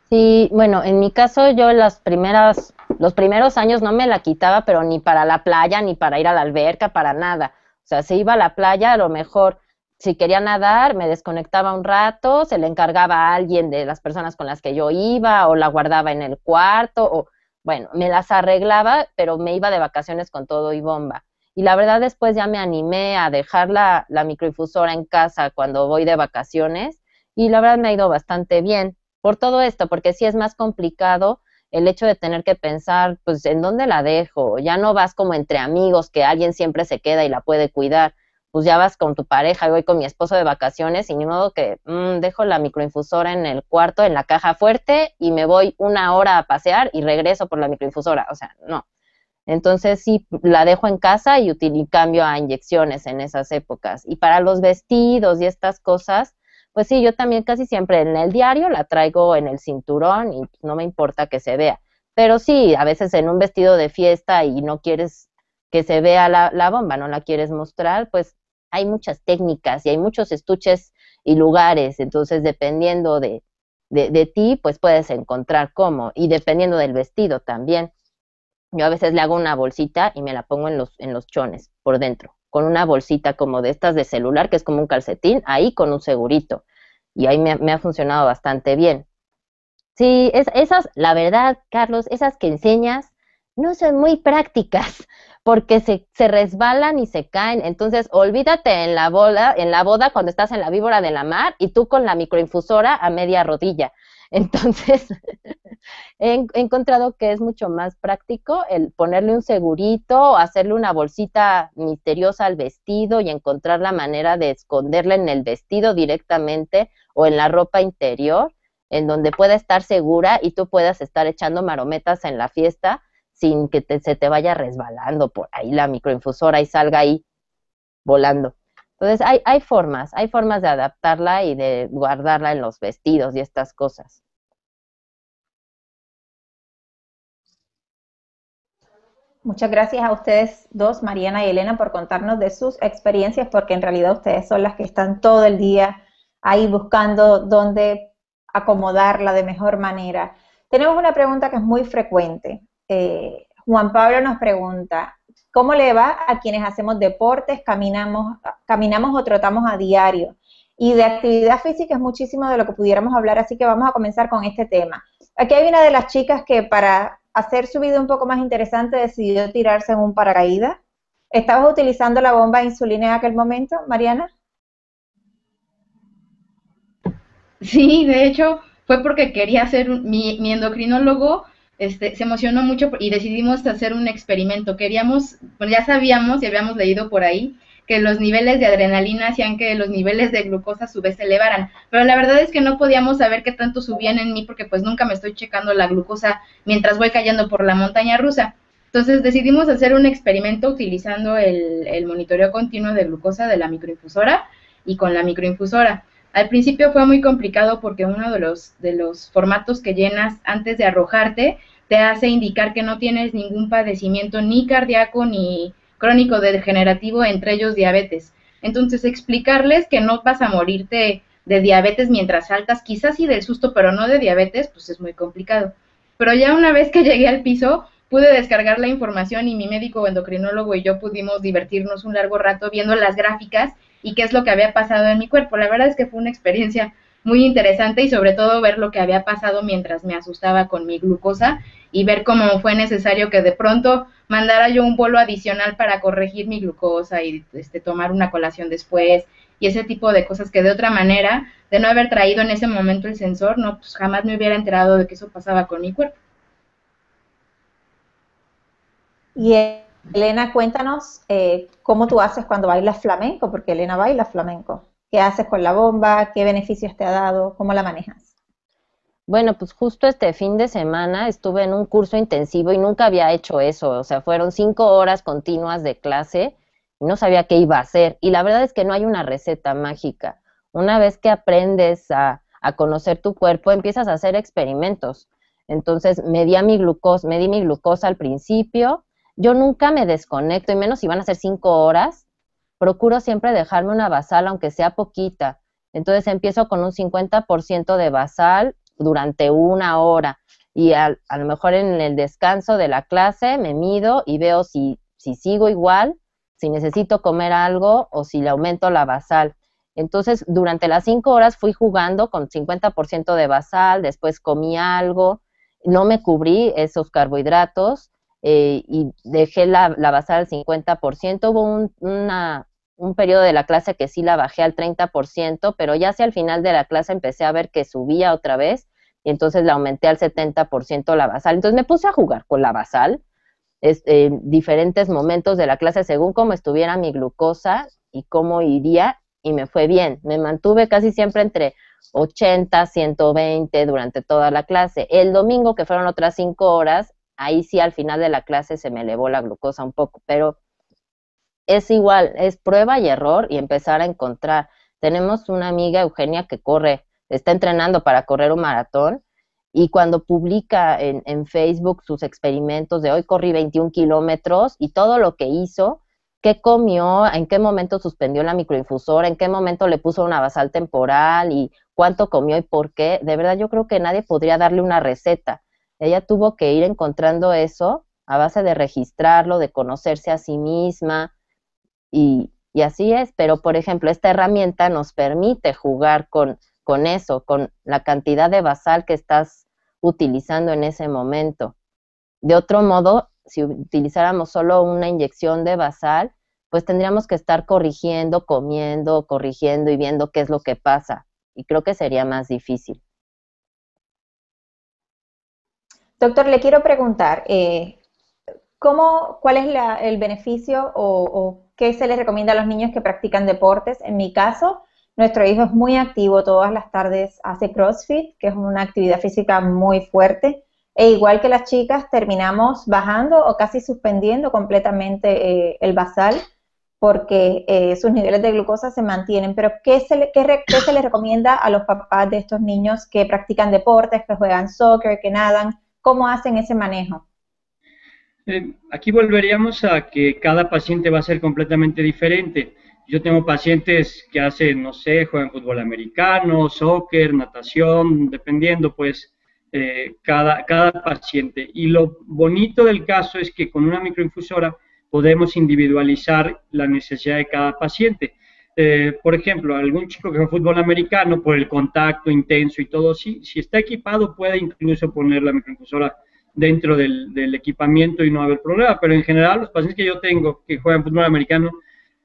[SPEAKER 4] Sí, bueno, en mi caso yo los primeros años no me la quitaba, pero ni para la playa, ni para ir a la alberca, para nada. O sea, se iba a la playa, a lo mejor si quería nadar, me desconectaba un rato, se le encargaba a alguien de las personas con las que yo iba, o la guardaba en el cuarto, o bueno, me las arreglaba, pero me iba de vacaciones con todo y bomba. Y la verdad después ya me animé a dejar la microinfusora en casa cuando voy de vacaciones, y la verdad me ha ido bastante bien por todo esto, porque sí es más complicado el hecho de tener que pensar, pues, ¿en dónde la dejo? Ya no vas como entre amigos, que alguien siempre se queda y la puede cuidar, pues ya vas con tu pareja, voy con mi esposo de vacaciones y ni modo que dejo la microinfusora en el cuarto, en la caja fuerte y me voy una hora a pasear y regreso por la microinfusora, o sea, no. Entonces sí, la dejo en casa y cambio a inyecciones en esas épocas. Y para los vestidos y estas cosas, pues sí, yo también casi siempre en el diario la traigo en el cinturón y no me importa que se vea. Pero sí, a veces en un vestido de fiesta y no quieres que se vea la bomba, no la quieres mostrar, pues hay muchas técnicas y hay muchos estuches y lugares. Entonces, dependiendo de ti, pues puedes encontrar cómo. Y dependiendo del vestido también. Yo a veces le hago una bolsita y me la pongo en los chones por dentro, con una bolsita como de estas de celular, que es como un calcetín, ahí con un segurito. Y ahí me ha funcionado bastante bien. Sí, esas, la verdad, Carlos, esas que enseñas no son muy prácticas porque se resbalan y se caen. Entonces, olvídate en la boda cuando estás en la víbora de la mar y tú con la microinfusora a media rodilla. Entonces, he encontrado que es mucho más práctico el ponerle un segurito o hacerle una bolsita misteriosa al vestido y encontrar la manera de esconderla en el vestido directamente o en la ropa interior, en donde pueda estar segura y tú puedas estar echando marometas en la fiesta sin que se te vaya resbalando por ahí la microinfusora y salga ahí volando. Entonces hay formas de adaptarla y de guardarla en los vestidos y estas cosas.
[SPEAKER 1] Muchas gracias a ustedes dos, Mariana y Elena, por contarnos de sus experiencias, porque en realidad ustedes son las que están todo el día ahí buscando dónde acomodarla de mejor manera. Tenemos una pregunta que es muy frecuente. Juan Pablo nos pregunta, ¿cómo le va a quienes hacemos deportes, caminamos o trotamos a diario? Y de actividad física es muchísimo de lo que pudiéramos hablar, así que vamos a comenzar con este tema. Aquí hay una de las chicas que para hacer su vida un poco más interesante decidió tirarse en un paracaídas. ¿Estabas utilizando la bomba de insulina en aquel momento, Mariana?
[SPEAKER 3] Sí, de hecho, fue porque quería hacer, mi endocrinólogo se emocionó mucho y decidimos hacer un experimento. Queríamos, pues ya sabíamos y habíamos leído por ahí que los niveles de adrenalina hacían que los niveles de glucosa a su vez se elevaran, pero la verdad es que no podíamos saber qué tanto subían en mí porque pues nunca me estoy checando la glucosa mientras voy cayendo por la montaña rusa. Entonces decidimos hacer un experimento utilizando el monitoreo continuo de glucosa de la microinfusora y con la microinfusora. Al principio fue muy complicado porque uno de los formatos que llenas antes de arrojarte te hace indicar que no tienes ningún padecimiento ni cardíaco ni crónico degenerativo, entre ellos diabetes. Entonces, explicarles que no vas a morirte de diabetes mientras saltas, quizás sí del susto, pero no de diabetes, pues es muy complicado. Pero ya una vez que llegué al piso, pude descargar la información y mi médico endocrinólogo y yo pudimos divertirnos un largo rato viendo las gráficas y qué es lo que había pasado en mi cuerpo. La verdad es que fue una experiencia muy interesante y sobre todo ver lo que había pasado mientras me asustaba con mi glucosa y ver cómo fue necesario que de pronto mandara yo un bolo adicional para corregir mi glucosa y tomar una colación después y ese tipo de cosas que de otra manera, de no haber traído en ese momento el sensor, no, pues jamás me hubiera enterado de que eso pasaba con mi cuerpo.
[SPEAKER 1] Y Elena, cuéntanos cómo tú haces cuando bailas flamenco, porque Elena baila flamenco. ¿Qué haces con la bomba? ¿Qué beneficios te ha dado? ¿Cómo la manejas?
[SPEAKER 4] Bueno, pues justo este fin de semana estuve en un curso intensivo y nunca había hecho eso, o sea, fueron 5 horas continuas de clase y no sabía qué iba a hacer. Y la verdad es que no hay una receta mágica. Una vez que aprendes a conocer tu cuerpo, empiezas a hacer experimentos. Entonces, me di mi glucosa al principio. Yo nunca me desconecto, y menos si van a ser 5 horas. Procuro siempre dejarme una basal, aunque sea poquita. Entonces empiezo con un 50% de basal durante 1 hora y a lo mejor en el descanso de la clase me mido y veo si sigo igual, si necesito comer algo o si le aumento la basal. Entonces, durante las 5 horas fui jugando con 50% de basal, después comí algo, no me cubrí esos carbohidratos y dejé la basal al 50%. Hubo un periodo de la clase que sí la bajé al 30%, pero ya hacia el final de la clase empecé a ver que subía otra vez y entonces la aumenté al 70% la basal. Entonces me puse a jugar con la basal en diferentes momentos de la clase según cómo estuviera mi glucosa y cómo iría, y me fue bien. Me mantuve casi siempre entre 80, 120 durante toda la clase. El domingo, que fueron otras 5 horas, ahí sí al final de la clase se me elevó la glucosa un poco, pero es igual, es prueba y error y empezar a encontrar. Tenemos una amiga, Eugenia, que está entrenando para correr un maratón y cuando publica en Facebook sus experimentos de hoy corrí 21 kilómetros y todo lo que hizo, qué comió, en qué momento suspendió la microinfusora, en qué momento le puso una basal temporal y cuánto comió y por qué, de verdad yo creo que nadie podría darle una receta. Ella tuvo que ir encontrando eso a base de registrarlo, de conocerse a sí misma, y así es, pero por ejemplo, esta herramienta nos permite jugar con eso, con la cantidad de basal que estás utilizando en ese momento. De otro modo, si utilizáramos solo una inyección de basal, pues tendríamos que estar corrigiendo, comiendo, corrigiendo y viendo qué es lo que pasa. Y creo que sería más difícil.
[SPEAKER 1] Doctor, le quiero preguntar, ¿cuál es el beneficio o qué se les recomienda a los niños que practican deportes? En mi caso, nuestro hijo es muy activo, todas las tardes hace CrossFit, que es una actividad física muy fuerte, e igual que las chicas, terminamos bajando o casi suspendiendo completamente el basal, porque sus niveles de glucosa se mantienen. Pero ¿qué se les recomienda a los papás de estos niños que practican deportes, que juegan soccer, que nadan? ¿Cómo hacen ese manejo?
[SPEAKER 2] Aquí volveríamos a que cada paciente va a ser completamente diferente. Yo tengo pacientes que hacen, no sé, juegan fútbol americano, soccer, natación, dependiendo pues cada paciente. Y lo bonito del caso es que con una microinfusora podemos individualizar la necesidad de cada paciente. Por ejemplo, algún chico que juega fútbol americano, por el contacto intenso y todo, si está equipado puede incluso poner la microinfusora dentro del equipamiento y no haber problema, pero en general los pacientes que yo tengo que juegan fútbol americano,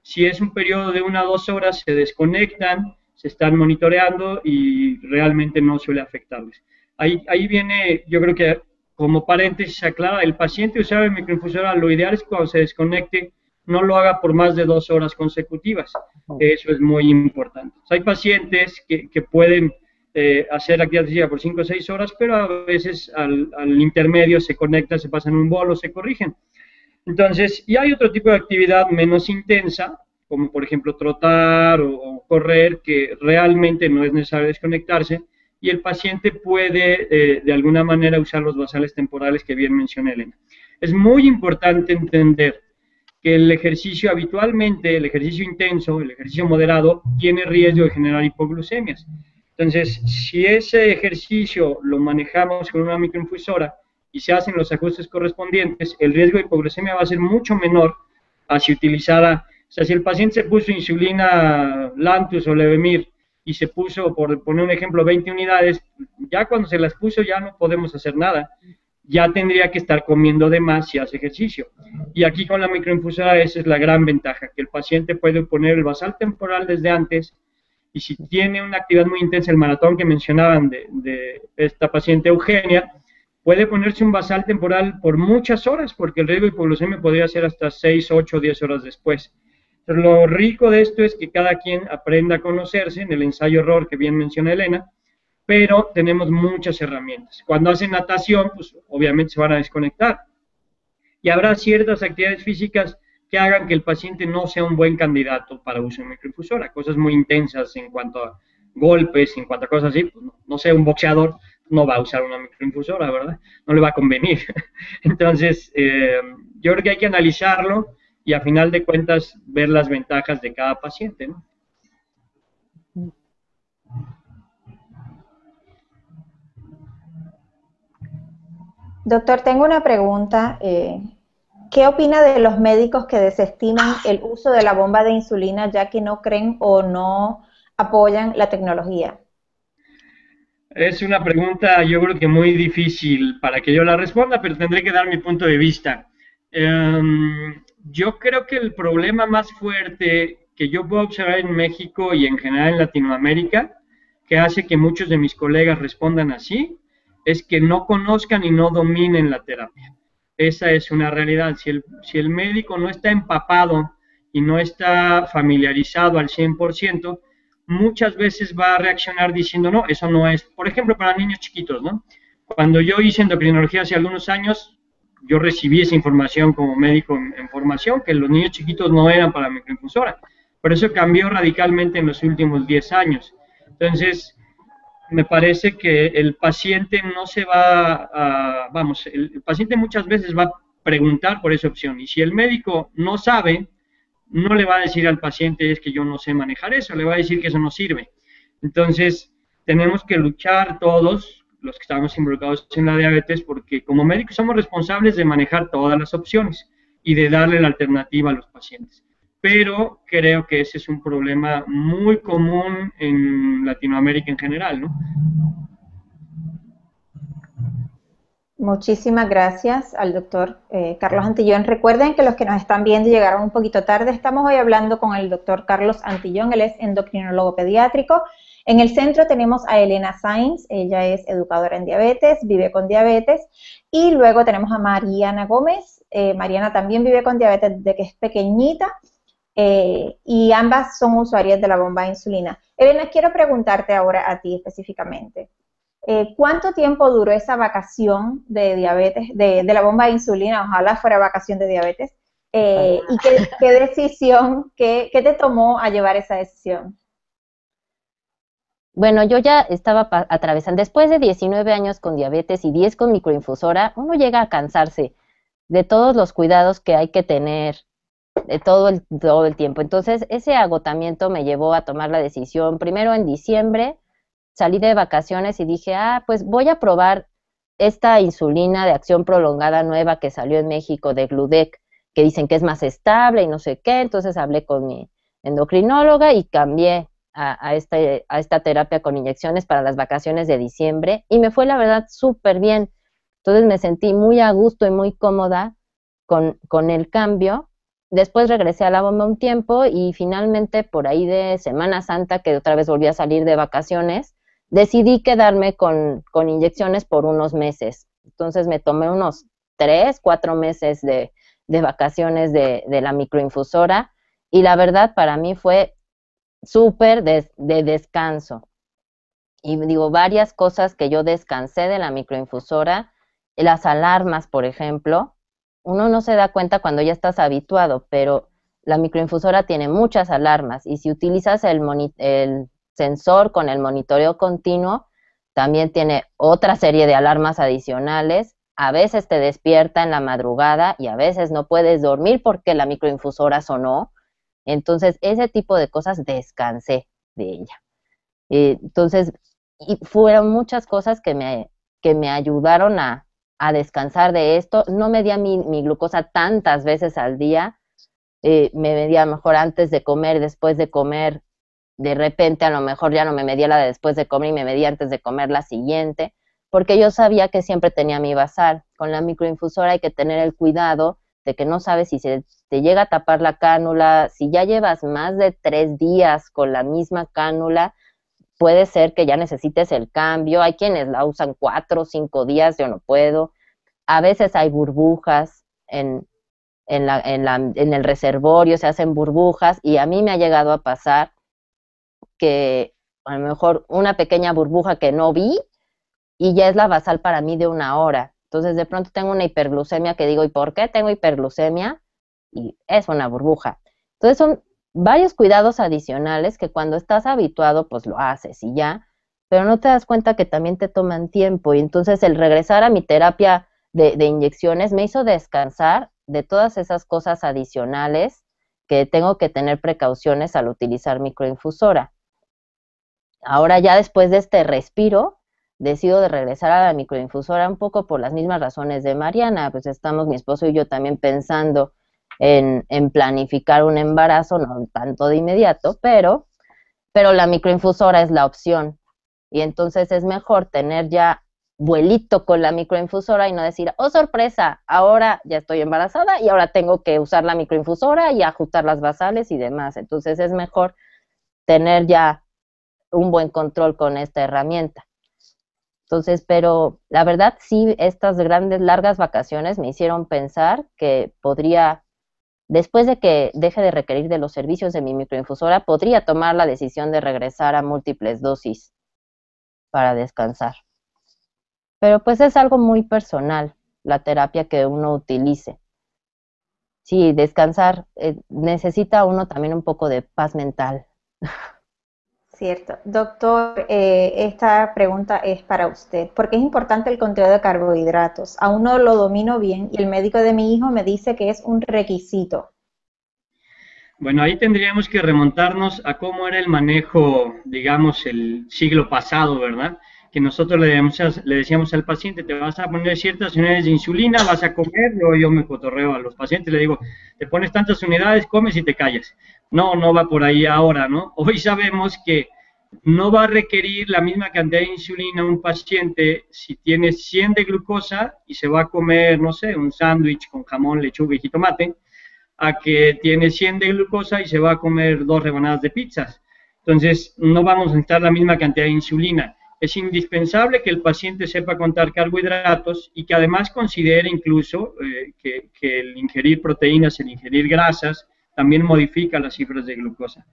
[SPEAKER 2] si es un periodo de 1 a 2 horas, se desconectan, se están monitoreando y realmente no suele afectarles. Ahí viene, yo creo que como paréntesis aclara, el paciente usar el microinfusora, lo ideal es que cuando se desconecte no lo haga por más de 2 horas consecutivas. Eso es muy importante. O sea, hay pacientes que pueden hacer actividad física por 5 o 6 horas, pero a veces al intermedio se conectan, se pasan un bolo, se corrigen. Entonces, y hay otro tipo de actividad menos intensa, como por ejemplo trotar o correr, que realmente no es necesario desconectarse, y el paciente puede de alguna manera usar los basales temporales que bien menciona Elena. Es muy importante entender que el ejercicio habitualmente, el ejercicio intenso, el ejercicio moderado, tiene riesgo de generar hipoglucemias. Entonces, si ese ejercicio lo manejamos con una microinfusora y se hacen los ajustes correspondientes, el riesgo de hipoglucemia va a ser mucho menor a si utilizara, o sea, si el paciente se puso insulina Lantus o Levemir y se puso, por poner un ejemplo, 20 unidades, ya cuando se las puso ya no podemos hacer nada, ya tendría que estar comiendo de más si hace ejercicio. Y aquí con la microinfusora esa es la gran ventaja, que el paciente puede poner el basal temporal desde antes, y si tiene una actividad muy intensa, el maratón que mencionaban de esta paciente Eugenia, puede ponerse un basal temporal por muchas horas, porque el riesgo de hipoglucemia podría ser hasta 6, 8, 10 horas después. Pero lo rico de esto es que cada quien aprenda a conocerse en el ensayo-error que bien menciona Elena, pero tenemos muchas herramientas. Cuando hacen natación, pues obviamente se van a desconectar. Y habrá ciertas actividades físicas que hagan que el paciente no sea un buen candidato para uso de microinfusora. Cosas muy intensas en cuanto a golpes, en cuanto a cosas así. Pues no sé, un boxeador no va a usar una microinfusora, ¿verdad? No le va a convenir. Entonces, yo creo que hay que analizarlo y a final de cuentas ver las ventajas de cada paciente, ¿no?
[SPEAKER 1] Doctor, tengo una pregunta. ¿Qué opina de los médicos que desestiman el uso de la bomba de insulina ya que no creen o no apoyan la tecnología?
[SPEAKER 2] Es una pregunta, yo creo que muy difícil para que yo la responda, pero tendré que dar mi punto de vista. Yo creo que el problema más fuerte que yo puedo observar en México y en general en Latinoamérica, que hace que muchos de mis colegas respondan así, es que no conozcan y no dominen la terapia. Esa es una realidad. Si el médico no está empapado y no está familiarizado al 100%, muchas veces va a reaccionar diciendo, no, eso no es, por ejemplo, para niños chiquitos, ¿no? Cuando yo hice endocrinología hace algunos años, yo recibí esa información como médico en formación, que los niños chiquitos no eran para microinfusora, pero eso cambió radicalmente en los últimos 10 años. Entonces, me parece que el paciente no se va a, vamos, el paciente muchas veces va a preguntar por esa opción, y si el médico no sabe, no le va a decir al paciente es que yo no sé manejar eso, le va a decir que eso no sirve. Entonces, tenemos que luchar todos los que estamos involucrados en la diabetes, porque como médicos somos responsables de manejar todas las opciones y de darle la alternativa a los pacientes. Pero creo que ese es un problema muy común en Latinoamérica en general, ¿no?
[SPEAKER 1] Muchísimas gracias al doctor Carlos Antillón. Recuerden que los que nos están viendo llegaron un poquito tarde. Estamos hoy hablando con el doctor Carlos Antillón, él es endocrinólogo pediátrico. En el centro tenemos a Elena Sainz, ella es educadora en diabetes, vive con diabetes. Y luego tenemos a Mariana Gómez, Mariana también vive con diabetes desde que es pequeñita. Y ambas son usuarias de la bomba de insulina. Elena, quiero preguntarte ahora a ti específicamente. ¿Cuánto tiempo duró esa vacación de diabetes, de la bomba de insulina? Ojalá fuera vacación de diabetes. ¿Y qué decisión, qué te tomó a llevar esa decisión?
[SPEAKER 4] Bueno, yo ya estaba atravesando, después de 19 años con diabetes y 10 con microinfusora, uno llega a cansarse de todos los cuidados que hay que tener de todo el tiempo. Entonces, ese agotamiento me llevó a tomar la decisión. Primero en diciembre salí de vacaciones y dije, pues voy a probar esta insulina de acción prolongada nueva que salió en México de Gludec, que dicen que es más estable y no sé qué. Entonces hablé con mi endocrinóloga y cambié a esta terapia con inyecciones para las vacaciones de diciembre y me fue la verdad súper bien. Entonces me sentí muy a gusto y muy cómoda con el cambio. Después regresé a la bomba un tiempo y finalmente por ahí de Semana Santa, que otra vez volví a salir de vacaciones, decidí quedarme con inyecciones por unos meses. Entonces me tomé unos 3, 4 meses de vacaciones de la microinfusora y la verdad para mí fue súper de descanso. Y digo, varias cosas que yo descansé de la microinfusora, las alarmas, por ejemplo, uno no se da cuenta cuando ya estás habituado, pero la microinfusora tiene muchas alarmas y si utilizas el sensor con el monitoreo continuo, también tiene otra serie de alarmas adicionales. a veces te despierta en la madrugada y a veces no puedes dormir porque la microinfusora sonó. Entonces, ese tipo de cosas descansé de ella. Entonces, y fueron muchas cosas que me ayudaron a descansar de esto. No medía mi glucosa tantas veces al día. Me medía mejor antes de comer, después de comer. De repente, a lo mejor ya no me medía la de después de comer y me medía antes de comer la siguiente, porque yo sabía que siempre tenía mi basal. Con la microinfusora hay que tener el cuidado de que no sabes si se te llega a tapar la cánula. Si ya llevas más de 3 días con la misma cánula, puede ser que ya necesites el cambio. Hay quienes la usan 4 o 5 días, yo no puedo. A veces hay burbujas en el reservorio, se hacen burbujas, y a mí me ha llegado a pasar que a lo mejor una pequeña burbuja que no vi y ya es la basal para mí de 1 hora. Entonces de pronto tengo una hiperglucemia que digo, ¿y por qué tengo hiperglucemia? Y es una burbuja. Entonces son varios cuidados adicionales que cuando estás habituado pues lo haces y ya, pero no te das cuenta que también te toman tiempo. Y entonces el regresar a mi terapia de inyecciones me hizo descansar de todas esas cosas adicionales que tengo que tener precauciones al utilizar microinfusora. Ahora ya después de este respiro, decido de regresar a la microinfusora un poco por las mismas razones de Mariana. Pues estamos mi esposo y yo también pensando en planificar un embarazo, no tanto de inmediato, pero la microinfusora es la opción. Y entonces es mejor tener ya vuelito con la microinfusora y no decir, oh sorpresa, ahora ya estoy embarazada y ahora tengo que usar la microinfusora y ajustar las basales y demás. Entonces es mejor tener ya un buen control con esta herramienta. Entonces, pero la verdad sí, estas grandes, largas vacaciones me hicieron pensar que podría, después de que deje de requerir de los servicios de mi microinfusora, podría tomar la decisión de regresar a múltiples dosis para descansar. Pero pues es algo muy personal, la terapia que uno utilice. Sí, descansar, necesita uno también un poco de paz mental.
[SPEAKER 1] Cierto. Doctor, esta pregunta es para usted. ¿Por qué es importante el conteo de carbohidratos? Aún no lo domino bien y el médico de mi hijo me dice que es un requisito.
[SPEAKER 2] Bueno, ahí tendríamos que remontarnos a cómo era el manejo, digamos, el siglo pasado, ¿verdad? Que nosotros le decíamos al paciente, te vas a poner ciertas unidades de insulina, vas a comer, yo me cotorreo a los pacientes, le digo, te pones tantas unidades, comes y te callas. No, no va por ahí ahora, ¿no? Hoy sabemos que no va a requerir la misma cantidad de insulina un paciente si tiene 100 de glucosa y se va a comer, no sé, un sándwich con jamón, lechuga y jitomate, a que tiene 100 de glucosa y se va a comer 2 rebanadas de pizzas. Entonces, no vamos a necesitar la misma cantidad de insulina. Es indispensable que el paciente sepa contar carbohidratos y que además considere incluso que el ingerir proteínas, el ingerir grasas, también modifica las cifras de glucosa.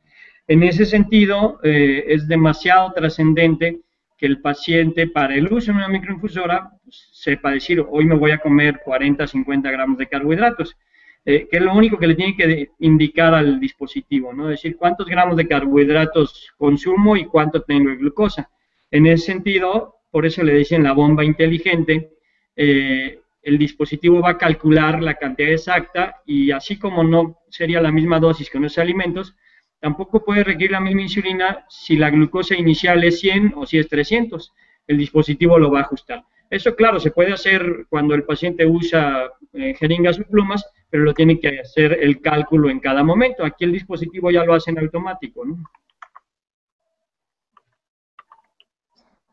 [SPEAKER 2] En ese sentido, es demasiado trascendente que el paciente, para el uso de una microinfusora, pues, sepa decir, hoy me voy a comer 40, 50 gramos de carbohidratos, que es lo único que le tiene que indicar al dispositivo, ¿no? Es decir, cuántos gramos de carbohidratos consumo y cuánto tengo de glucosa. En ese sentido, por eso le dicen la bomba inteligente, el dispositivo va a calcular la cantidad exacta y así como no sería la misma dosis con los alimentos, tampoco puede requerir la misma insulina si la glucosa inicial es 100 o si es 300. El dispositivo lo va a ajustar. Eso, claro, se puede hacer cuando el paciente usa jeringas o plumas, pero lo tiene que hacer el cálculo en cada momento. Aquí el dispositivo ya lo hace en automático, ¿no?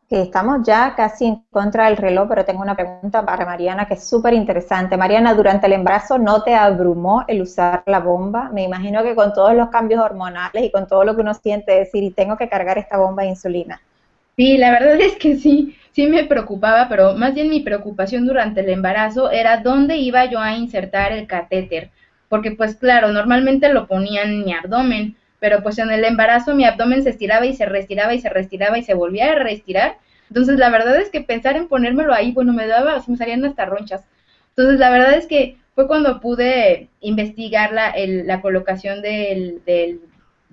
[SPEAKER 1] Que estamos ya casi en contra del reloj, pero tengo una pregunta para Mariana que es súper interesante. Mariana, ¿durante el embarazo no te abrumó el usar la bomba? Me imagino que con todos los cambios hormonales y con todo lo que uno siente decir, y tengo que cargar esta bomba de insulina.
[SPEAKER 3] Sí, la verdad es que sí, sí me preocupaba, pero más bien mi preocupación durante el embarazo era dónde iba yo a insertar el catéter, porque pues claro, normalmente lo ponían en mi abdomen, pero pues en el embarazo mi abdomen se estiraba y se reestiraba y se reestiraba y se volvía a reestirar. Entonces la verdad es que pensar en ponérmelo ahí, bueno, me salían hasta ronchas. Entonces la verdad es que fue cuando pude investigar la colocación de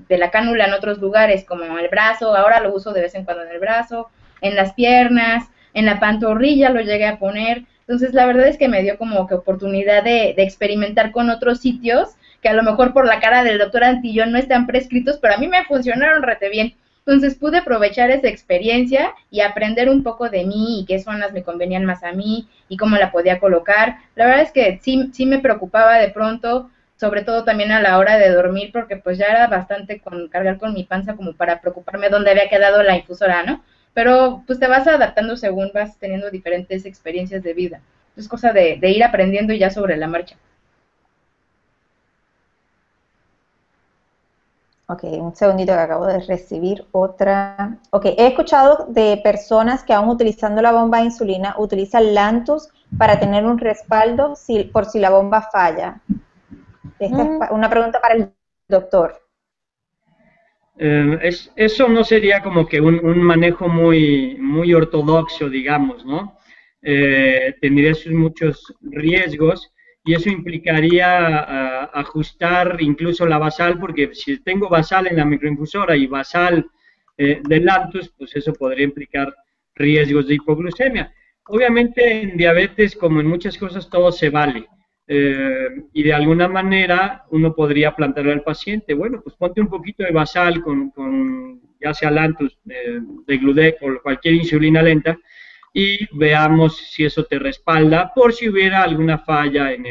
[SPEAKER 3] la cánula en otros lugares, como el brazo. Ahora lo uso de vez en cuando en el brazo, en las piernas, en la pantorrilla lo llegué a poner. Entonces, la verdad es que me dio como que oportunidad de experimentar con otros sitios que a lo mejor por la cara del doctor Antillón no están prescritos, pero a mí me funcionaron rete bien. Entonces pude aprovechar esa experiencia y aprender un poco de mí y qué zonas me convenían más a mí y cómo la podía colocar. La verdad es que sí me preocupaba de pronto, sobre todo también a la hora de dormir, porque pues ya era bastante cargar con mi panza como para preocuparme dónde había quedado la infusora, ¿no? Pero pues te vas adaptando según vas teniendo diferentes experiencias de vida. Es cosa de ir aprendiendo y ya sobre la marcha.
[SPEAKER 1] Ok, un segundito que acabo de recibir otra. Ok, he escuchado de personas que aún utilizando la bomba de insulina utilizan Lantus para tener un respaldo por si la bomba falla. Esta es una pregunta para el doctor.
[SPEAKER 2] Eso no sería como que un manejo muy ortodoxo, digamos, ¿no? Tendría sus muchos riesgos y eso implicaría ajustar incluso la basal, porque si tengo basal en la microinfusora y basal de Lantus, pues eso podría implicar riesgos de hipoglucemia. Obviamente en diabetes, como en muchas cosas, todo se vale. Y de alguna manera uno podría plantearle al paciente, bueno, pues ponte un poquito de basal con ya sea Lantus, de Gludec o cualquier insulina lenta, y veamos si eso te respalda por si hubiera alguna falla en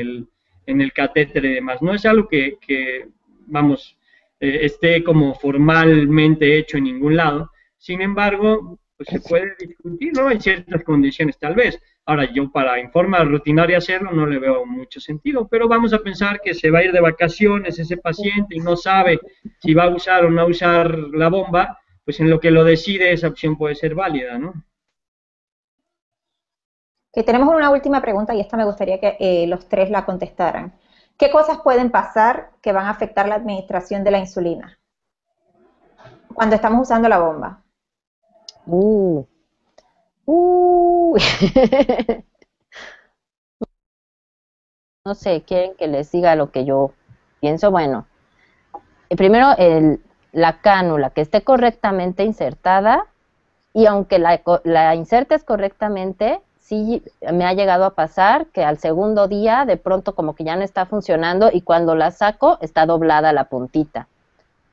[SPEAKER 2] el catéter y demás. No es algo que vamos, esté como formalmente hecho en ningún lado, sin embargo, pues se puede discutir, ¿no? En ciertas condiciones tal vez. Ahora, yo para en forma rutinaria hacerlo no le veo mucho sentido, pero vamos a pensar que se va a ir de vacaciones ese paciente y no sabe si va a usar o no usar la bomba, pues en lo que lo decide esa opción puede ser válida, ¿no?
[SPEAKER 1] Que tenemos una última pregunta y esta me gustaría que los tres la contestaran. ¿Qué cosas pueden pasar que van a afectar la administración de la insulina cuando estamos usando la bomba?
[SPEAKER 4] No sé, quieren que les diga lo que yo pienso. Bueno, primero la cánula que esté correctamente insertada, y aunque la insertes correctamente, sí me ha llegado a pasar que al segundo día de pronto como que ya no está funcionando y cuando la saco está doblada la puntita.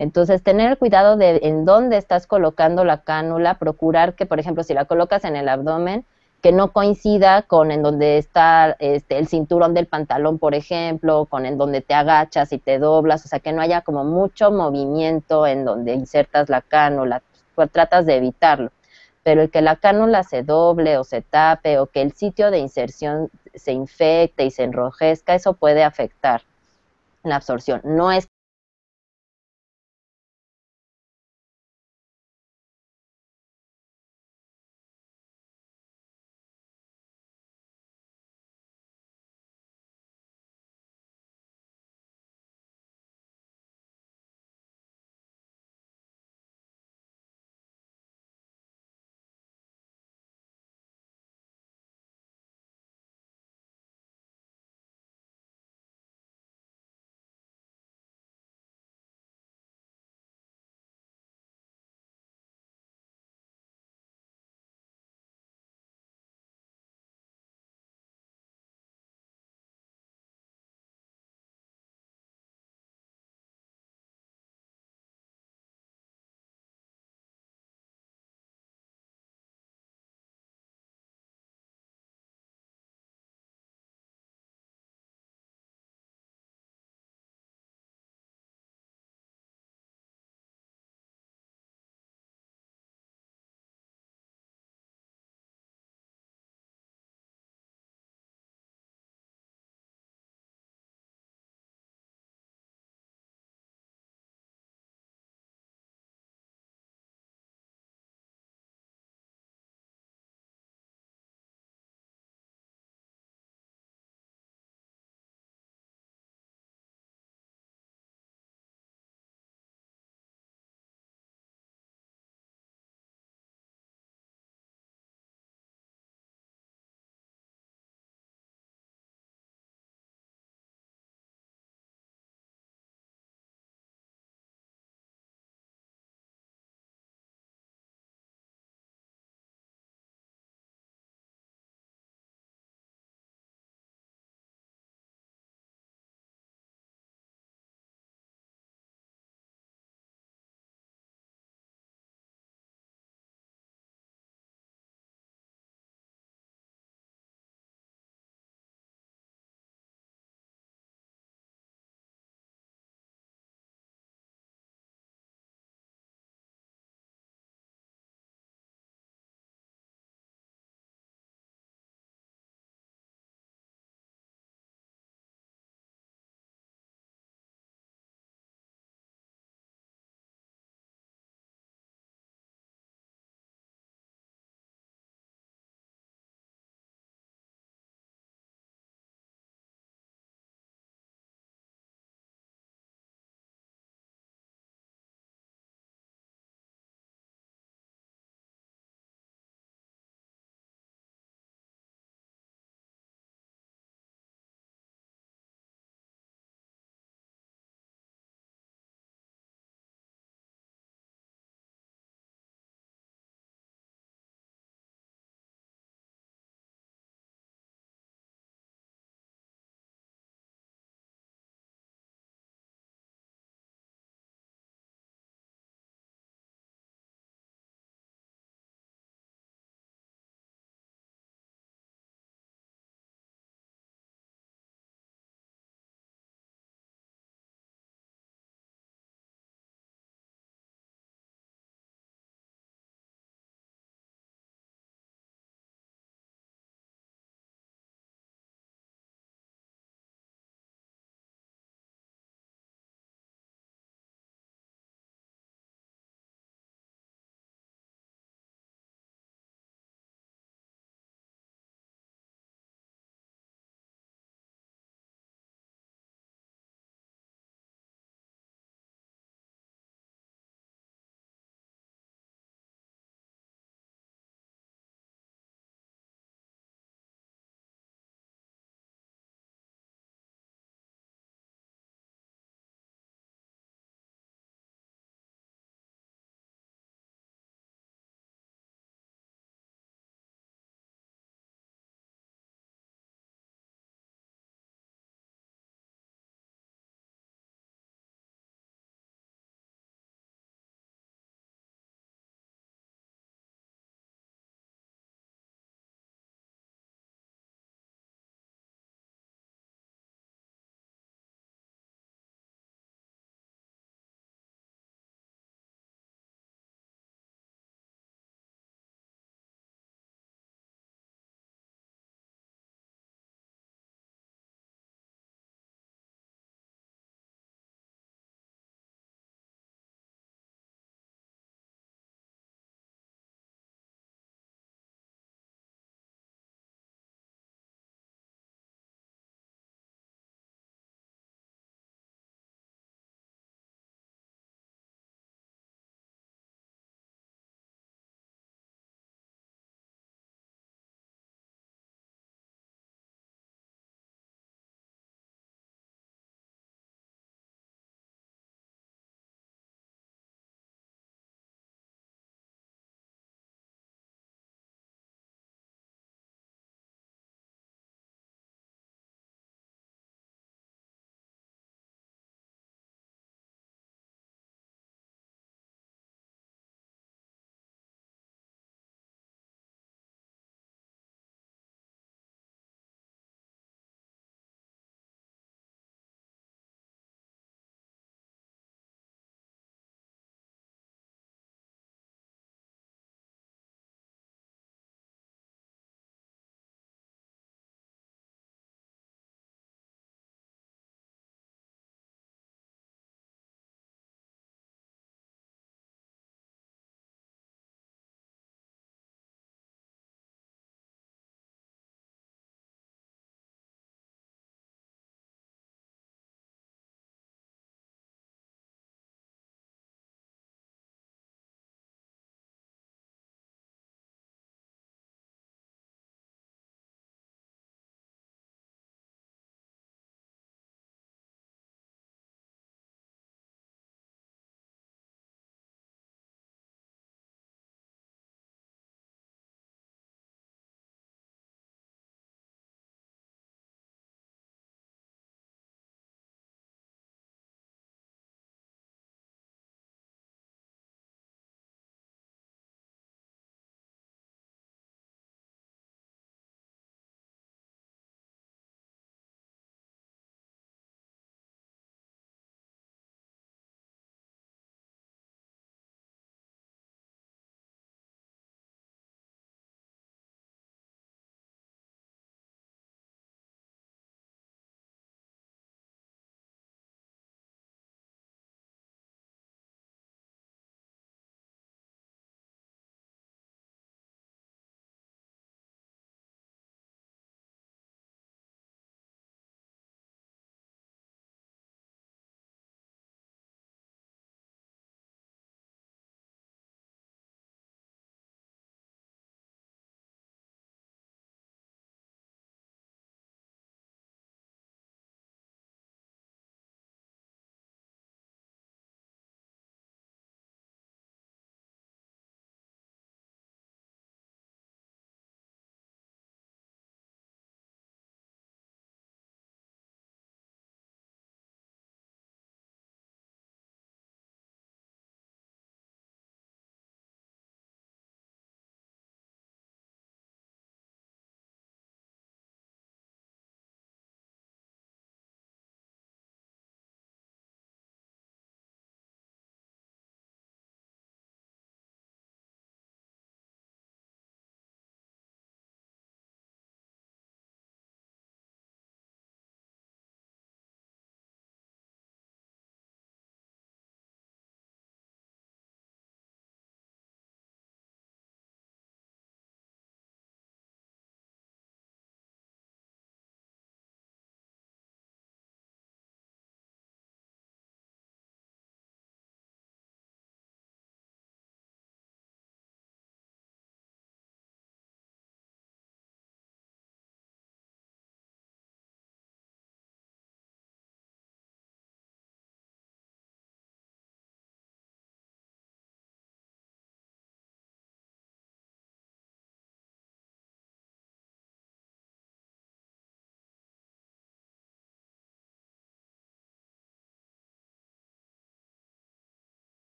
[SPEAKER 4] Entonces, tener cuidado de en dónde estás colocando la cánula, procurar que, por ejemplo, si la colocas en el abdomen, que no coincida con en donde está el cinturón del pantalón, por ejemplo, con en donde te agachas y te doblas, o sea, que no haya como mucho movimiento en donde insertas la cánula, pues tratas de evitarlo. Pero el que la cánula se doble o se tape o que el sitio de inserción se infecte y se enrojezca, eso puede afectar la absorción. No es